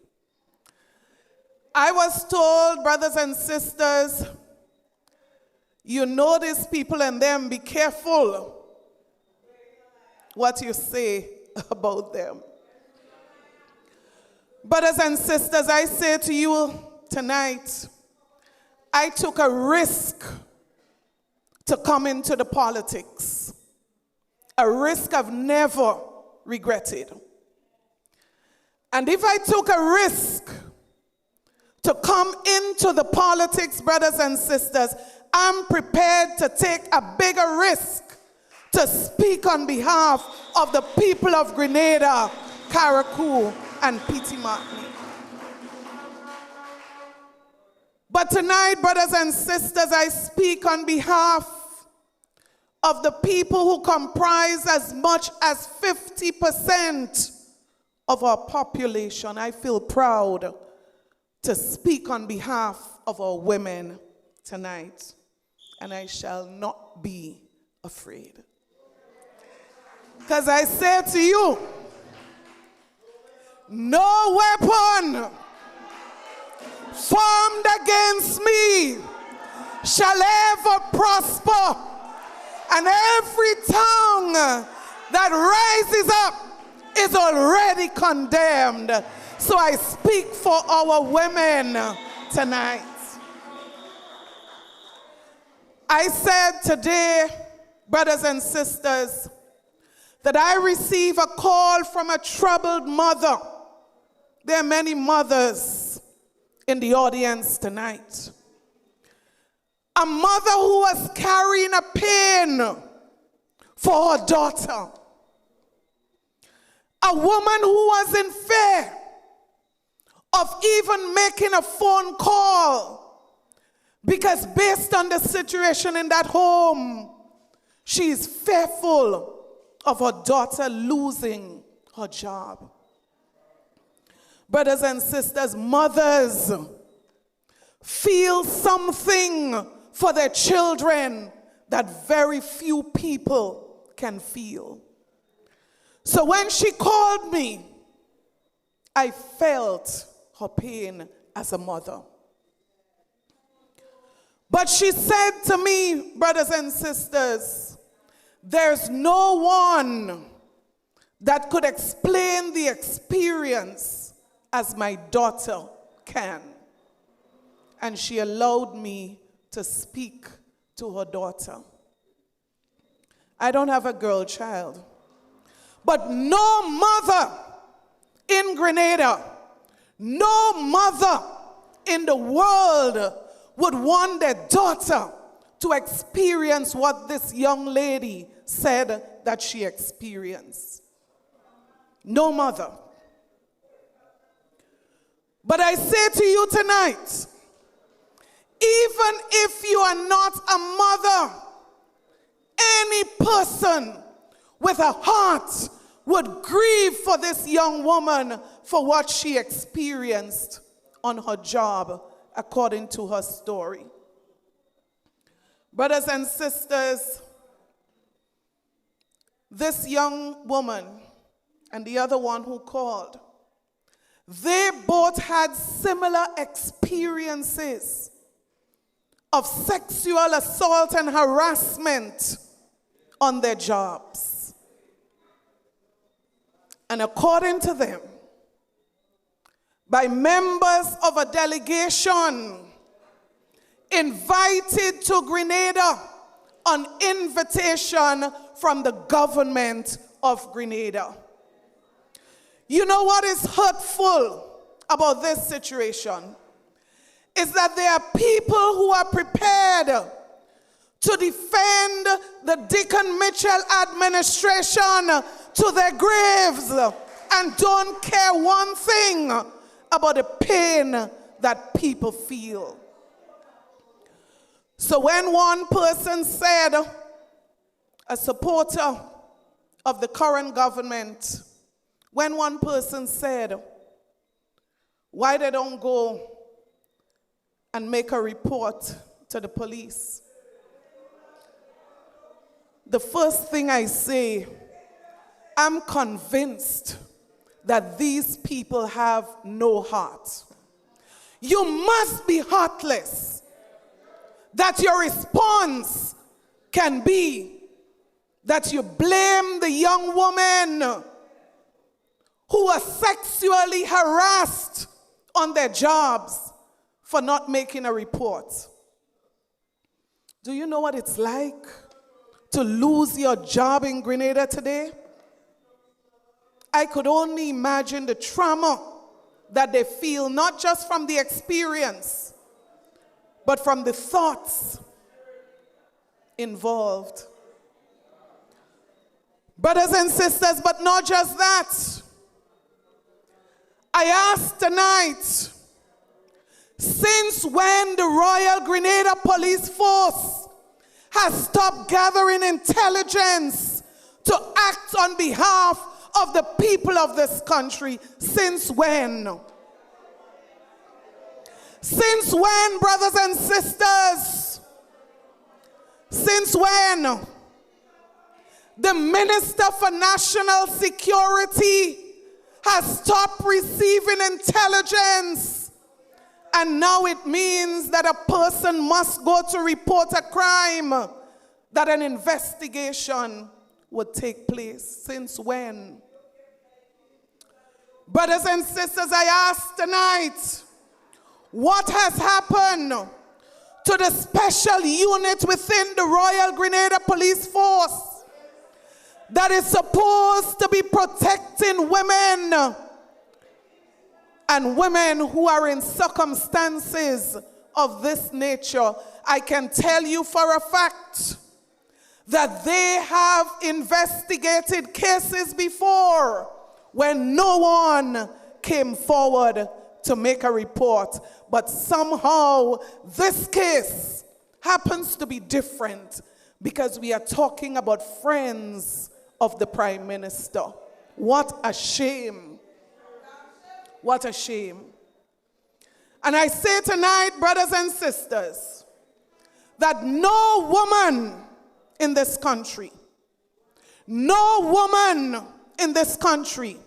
I was told, brothers and sisters, you know these people and them, be careful what you say about them. Brothers and sisters, I say to you tonight, I took a risk to come into the politics. A risk I've never regretted. And if I took a risk to come into the politics, brothers and sisters, I'm prepared to take a bigger risk to speak on behalf of the people of Grenada, Caracou, and P.T. Martinique. But tonight, brothers and sisters, I speak on behalf of the people who comprise as much as 50% of our population. I feel proud to speak on behalf of our women tonight, and I shall not be afraid. Because I say to you, no weapon formed against me shall ever prosper, and every tongue that rises up is already condemned. So I speak for our women tonight. I said today, brothers and sisters, that I receive a call from a troubled mother. There are many mothers in the audience tonight. A mother who was carrying a pain for her daughter. A woman who was in fear of even making a phone call because based on the situation in that home, she is fearful of her daughter losing her job. Brothers and sisters, mothers feel something for their children that very few people can feel. So when she called me, I felt her pain as a mother. But she said to me, brothers and sisters, there's no one that could explain the experience as my daughter can. And she allowed me to speak to her daughter. I don't have a girl child, but no mother in Grenada, no mother in the world would want their daughter to experience what this young lady said that she experienced. No mother. But I say to you tonight, even if you are not a mother, any person with a heart would grieve for this young woman for what she experienced on her job, according to her story. Brothers and sisters, this young woman and the other one who called, they both had similar experiences of sexual assault and harassment on their jobs. And according to them, by members of a delegation invited to Grenada on invitation from the government of Grenada. You know what is hurtful about this situation? Is that there are people who are prepared to defend the Deacon Mitchell administration to their graves and don't care one thing about the pain that people feel. So when one person said, a supporter of the current government, when one person said, why they don't go and make a report to the police, the first thing I say, I'm convinced that these people have no heart. You must be heartless that your response can be that you blame the young woman who was sexually harassed on their jobs for not making a report. Do you know what it's like to lose your job in Grenada today? I could only imagine the trauma that they feel, not just from the experience, but from the thoughts involved. Brothers and sisters, but not just that. I ask tonight, since when the Royal Grenada Police Force has stopped gathering intelligence to act on behalf of the people of this country? Since when? Since when, brothers and sisters? Since when? The Minister for National Security has stopped receiving intelligence, and now it means that a person must go to report a crime, that an investigation would take place. Since when? Brothers and sisters, I ask tonight, what has happened to the special unit within the Royal Grenada Police Force that is supposed to be protecting women and women who are in circumstances of this nature? I can tell you for a fact that they have investigated cases before when no one came forward to make a report. But somehow this case happens to be different because we are talking about friends of the Prime Minister. What a shame. What a shame. And I say tonight, brothers and sisters, that no woman in this country, no woman in this country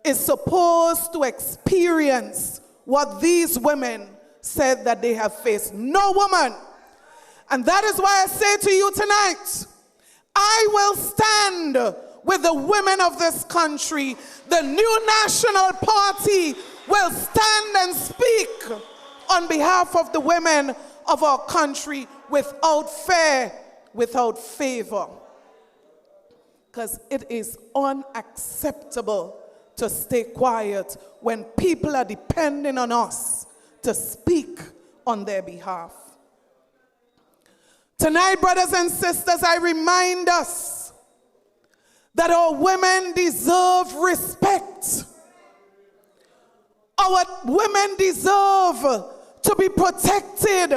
is supposed to experience what these women said that they have faced. No woman. And that is why I say to you tonight, I will stand with the women of this country. The new national party will stand and speak on behalf of the women of our country without fear, without favor. Because it is unacceptable to stay quiet when people are depending on us to speak on their behalf. Tonight, brothers and sisters, I remind us that our women deserve respect. Our women deserve to be protected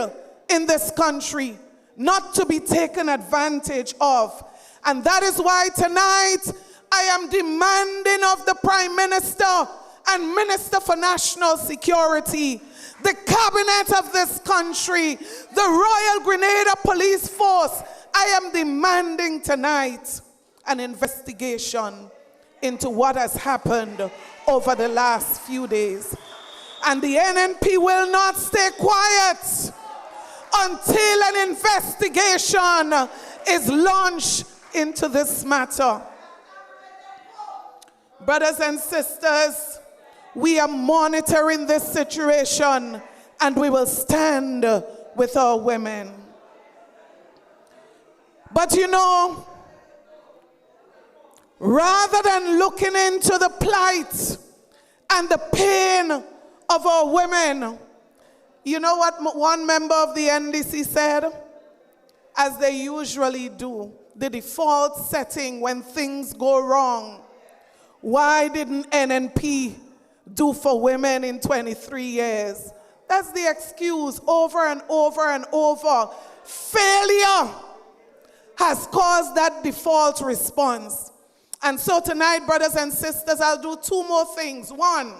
in this country, not to be taken advantage of. And that is why tonight I am demanding of the Prime Minister and Minister for National Security, the cabinet of this country, the Royal Grenada Police Force, I am demanding tonight an investigation into what has happened over the last few days. And the NNP will not stay quiet until an investigation is launched into this matter. Brothers and sisters, we are monitoring this situation and we will stand with our women. But you know, rather than looking into the plight and the pain of our women, you know what one member of the NDC said? As they usually do, the default setting when things go wrong. Why didn't NNP do for women in 23 years? That's the excuse over and over and over. Failure has caused that default response. And so tonight, brothers and sisters, I'll do two more things. One,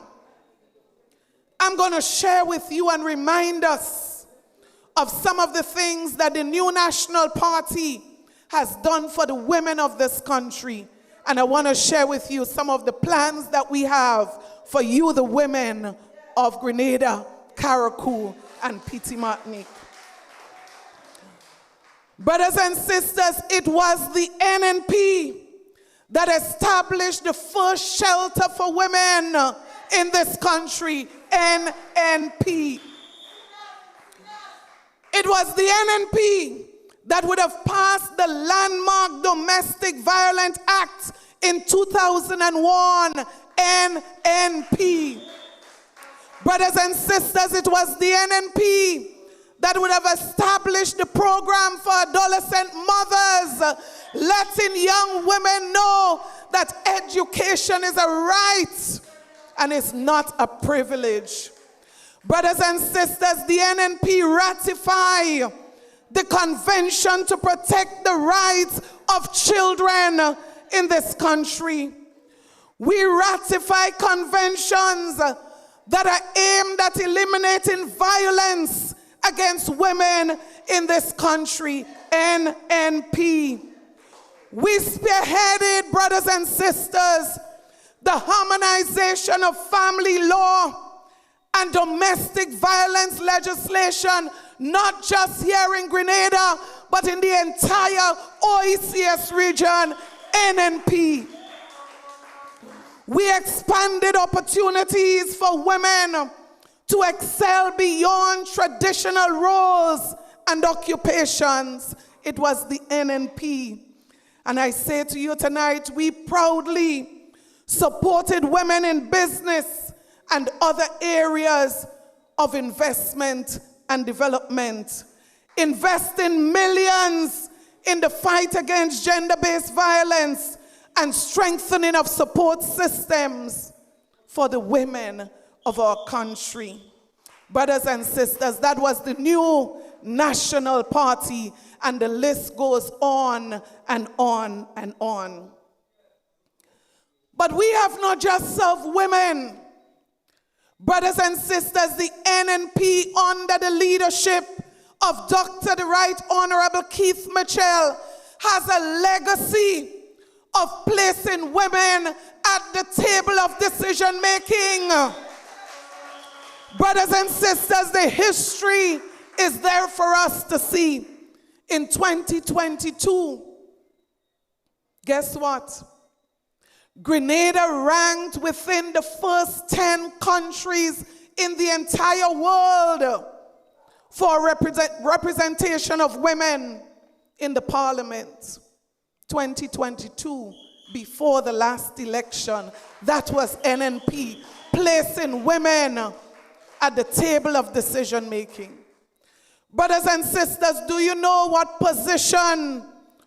I'm going to share with you and remind us of some of the things that the new National Party has done for the women of this country. And I want to share with you some of the plans that we have for you, the women of Grenada, Carriacou, and Petit Martinique. Brothers and sisters, it was the NNP that established the first shelter for women in this country, NNP. It was the NNP that would have passed the landmark Domestic Violence Act in 2001, NNP. Brothers and sisters, it was the NNP that would have established the program for adolescent mothers, letting young women know that education is a right and is not a privilege. Brothers and sisters, the NNP ratified the Convention to protect the rights of children in this country. We ratify conventions that are aimed at eliminating violence against women in this country, NNP. We spearheaded, brothers and sisters, the harmonization of family law and domestic violence legislation, not just here in Grenada, but in the entire OECS region, NNP. We expanded opportunities for women to excel beyond traditional roles and occupations. It was the NNP. And I say to you tonight, we proudly supported women in business and other areas of investment and development, investing millions in the fight against gender-based violence and strengthening of support systems for the women of our country. Brothers and sisters, that was the new national party, and the list goes on and on and on. But we have not just served women. Brothers and sisters, the NNP under the leadership of Dr. the Right Honorable Keith Mitchell has a legacy of placing women at the table of decision making. Brothers and sisters, the history is there for us to see. In 2022, guess what? Grenada ranked within the first 10 countries in the entire world for representation of women in the parliament. 2022, before the last election, that was NNP, placing women at the table of decision making. Brothers and sisters, do you know what position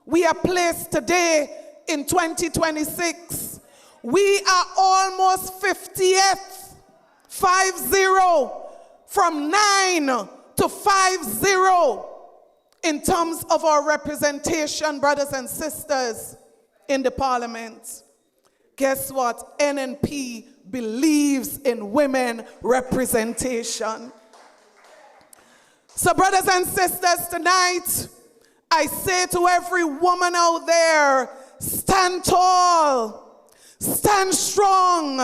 we are placed today in 2026? We are almost 50th, 50, from 9 to 50 in terms of our representation, brothers and sisters, in the parliament. Guess what? NNP believes in women representation. So, brothers and sisters, tonight, I say to every woman out there, stand tall, stand strong.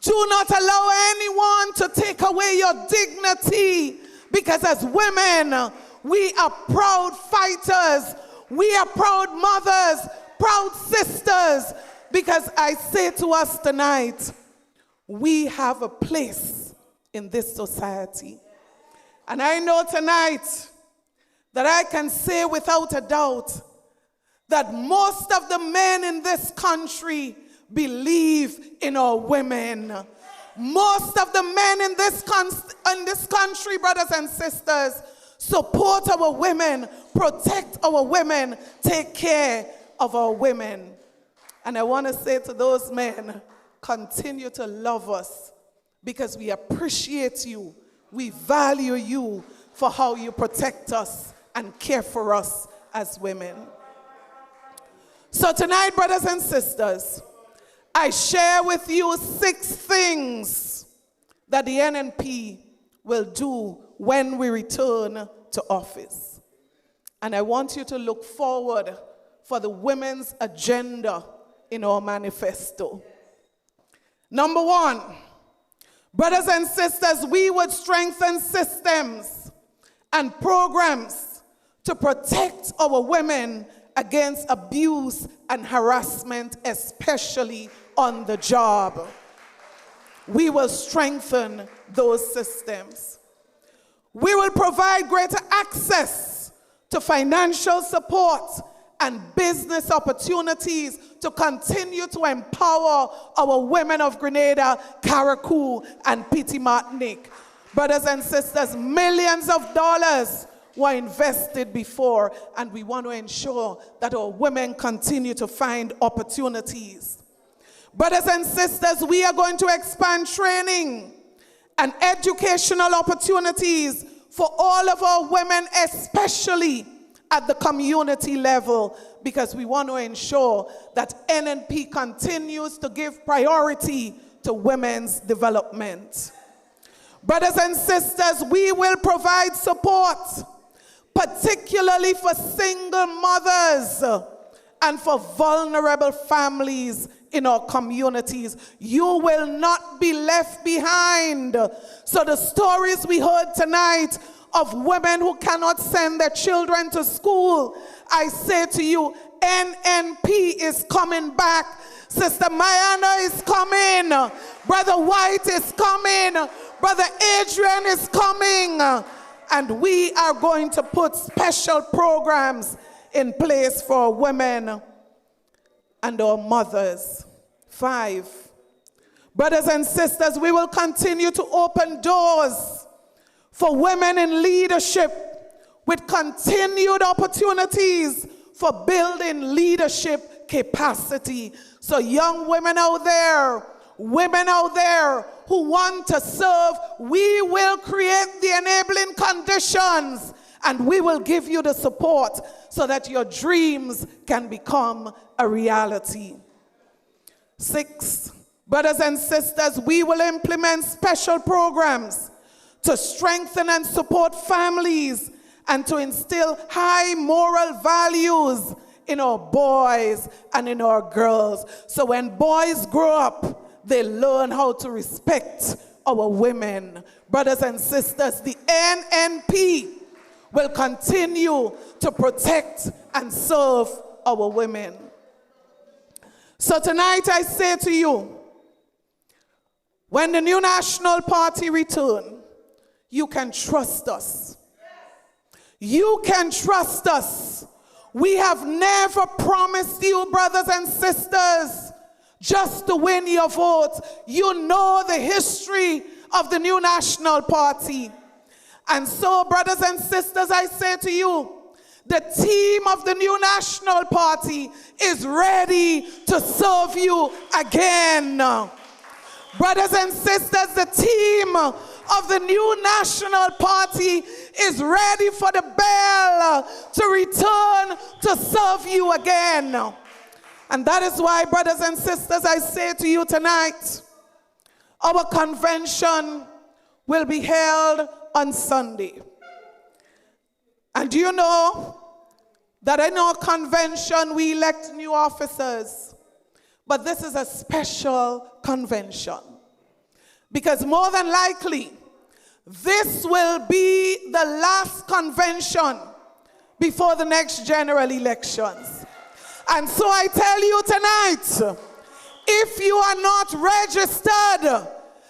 Do not allow anyone to take away your dignity, because as women, we are proud fighters. We are proud mothers, proud sisters, because I say to us tonight, we have a place in this society. And I know tonight that I can say without a doubt that most of the men in this country believe in our women. Most of the men in this country, brothers and sisters, support our women, protect our women, take care of our women. And I want to say to those men, continue to love us, because we appreciate you. We value you for how you protect us and care for us as women. So tonight, brothers and sisters, I share with you 6 things that the NNP will do when we return to office. And I want you to look forward for the women's agenda in our manifesto. Number 1, brothers and sisters, we would strengthen systems and programs to protect our women against abuse and harassment, especially on the job. We will strengthen those systems. We will provide greater access to financial support and business opportunities to continue to empower our women of Grenada, Carriacou, and Petite Martinique. Brothers and sisters, millions of dollars were invested before, and we want to ensure that our women continue to find opportunities. Brothers and sisters, we are going to expand training and educational opportunities for all of our women, especially at the community level, because we want to ensure that NNP continues to give priority to women's development. Brothers and sisters, we will provide support, particularly for single mothers and for vulnerable families in our communities. You will not be left behind. So the stories we heard tonight of women who cannot send their children to school, I say to you, NNP is coming back. Sister Mayana is coming. Brother White is coming. Brother Adrian is coming. And we are going to put special programs in place for women and our mothers. 5, brothers and sisters, we will continue to open doors for women in leadership with continued opportunities for building leadership capacity. So young women out there who want to serve, we will create the enabling conditions and we will give you the support so that your dreams can become a reality. 6, brothers and sisters, we will implement special programs to strengthen and support families and to instill high moral values in our boys and in our girls. So when boys grow up, they learn how to respect our women. Brothers and sisters, the NNP will continue to protect and serve our women. So tonight I say to you, when the new National Party return, you can trust us. You can trust us. We have never promised you, brothers and sisters, just to win your vote. You know the history of the new National Party. And so, brothers and sisters, I say to you, the team of the new National Party is ready to serve you again. Brothers and sisters, the team of the new National Party is ready for the bell to return to serve you again. And that is why, brothers and sisters, I say to you tonight, our convention will be held on Sunday. And do you know that in our convention we elect new officers? But this is a special convention. Because more than likely, this will be the last convention before the next general elections. And so I tell you tonight, if you are not registered,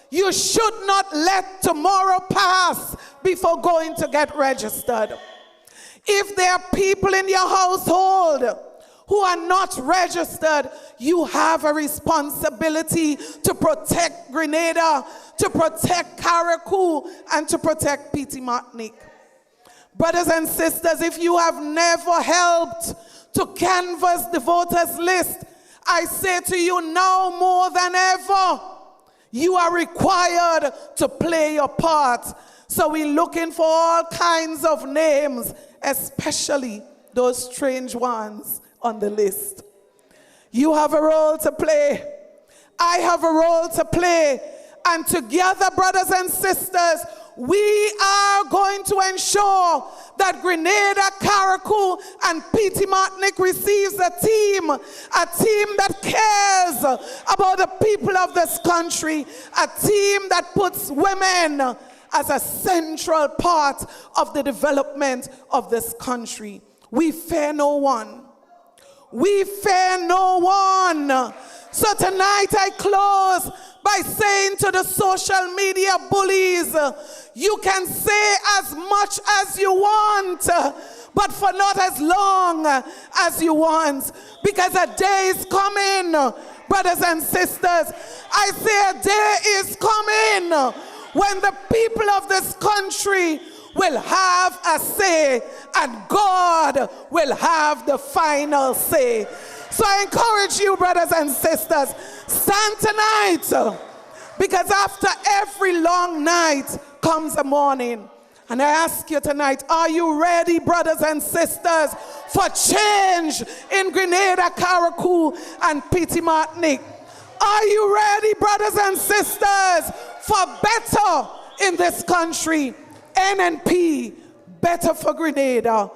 you should not let tomorrow pass before going to get registered. If there are people in your household who are not registered, you have a responsibility to protect Grenada, to protect Carriacou, and to protect Petit Martinique. Brothers and sisters, if you have never helped to canvass the voters list, I say to you now more than ever, you are required to play your part. So we're looking for all kinds of names, especially those strange ones on the list. You have a role to play. I have a role to play. And together, brothers and sisters, we are going to ensure that Grenada, Carriacou, and Petit Martinique receives a team that cares about the people of this country, a team that puts women as a central part of the development of this country. We fear no one. We fear no one. So tonight I close by saying to the social media bullies, you can say as much as you want, but for not as long as you want. Because a day is coming, brothers and sisters. I say a day is coming when the people of this country will have a say and God will have the final say. So I encourage you, brothers and sisters, stand tonight, because after every long night comes a morning. And I ask you tonight, are you ready, brothers and sisters, for change in Grenada, Carriacou, and Petit Martinique? Are you ready, brothers and sisters, for better in this country? NNP, better for Grenada,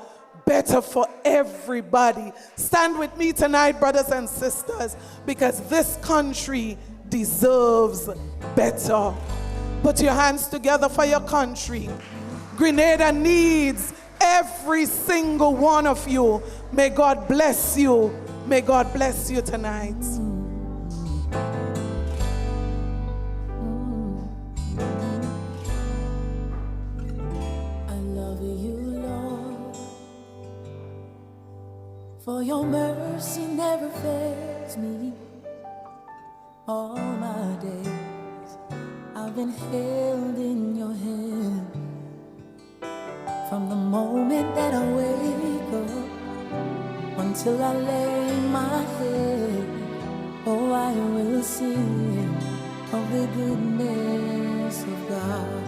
better for everybody. Stand with me tonight, brothers and sisters, because this country deserves better. Put your hands together for your country. Grenada needs every single one of you. May God bless you. May God bless you tonight. For your mercy never fails me. All my days I've been held in your hand. From the moment that I wake up until I lay my my head, oh, I will sing of the goodness of God.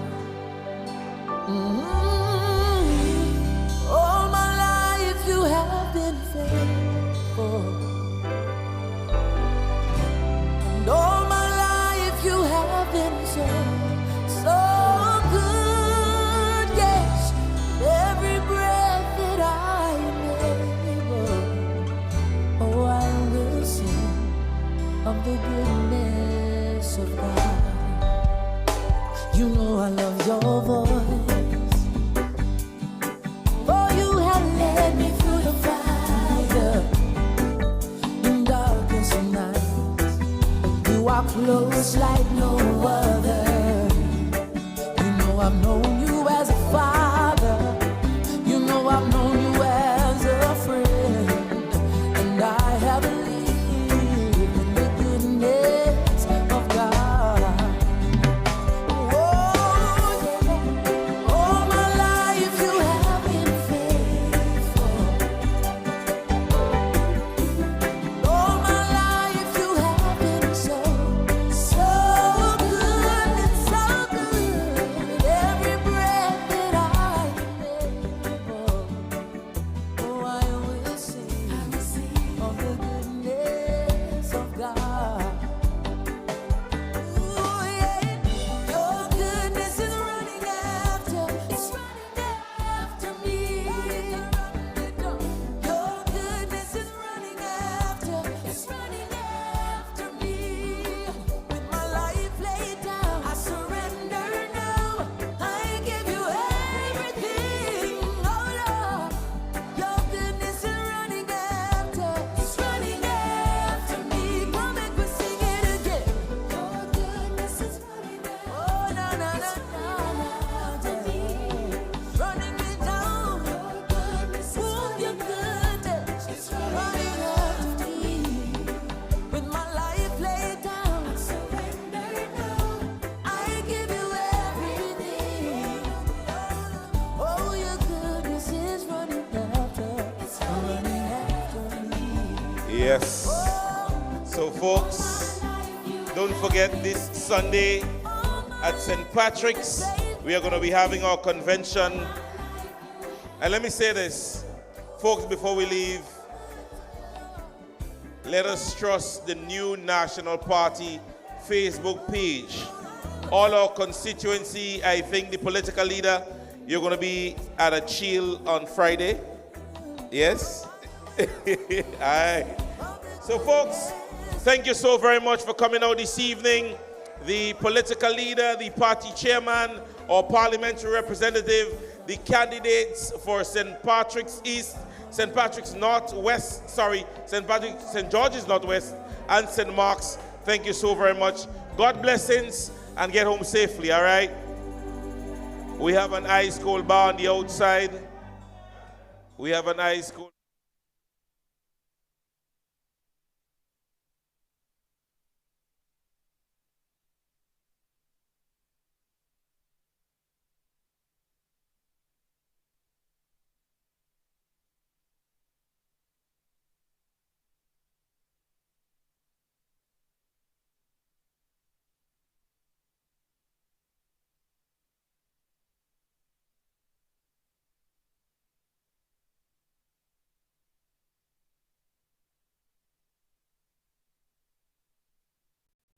All my life you have been faithful, and all my life you have been so good. Yes, every breath that I am able, oh, I will sing of the goodness of God. You know I love your voice, for you have led me through the fire in darkest nights. You are close like no other. You know I've known you as a father. You know I've known you as a friend, and I have believed in the goodness of God. All my life you have been faithful. All my life you have been so good and so good. Every breath that I am able, oh, I will sing of the goodness of God. Ooh, yeah. Your goodness is running after me. Your goodness is running after me. With my life laid down, I surrender now. I give you everything, oh Lord. Your goodness is running after me. Come make me sing it again. Your goodness is running after, oh no, no, no, no, after me. Running me down. Your goodness is running after me. With my life laid down, I surrender now. I give you everything. Oh, your goodness is running after me. Yes. So, folks, don't forget this Sunday at St. Patrick's, we are going to be having our convention. And let me say this, folks, before we leave, let us trust the new National Party Facebook page. All our constituency, I think the political leader, you're going to be at a chill on Friday. Yes? All right. So, folks, thank you so very much for coming out this evening. The political leader, the party chairman, or parliamentary representative, the candidates for St. Patrick's East, St. Patrick's Northwest, St. George's Northwest, and St. Mark's. Thank you so very much. God blessings, and get home safely, all right? We have an ice cold bar on the outside. We have an ice cold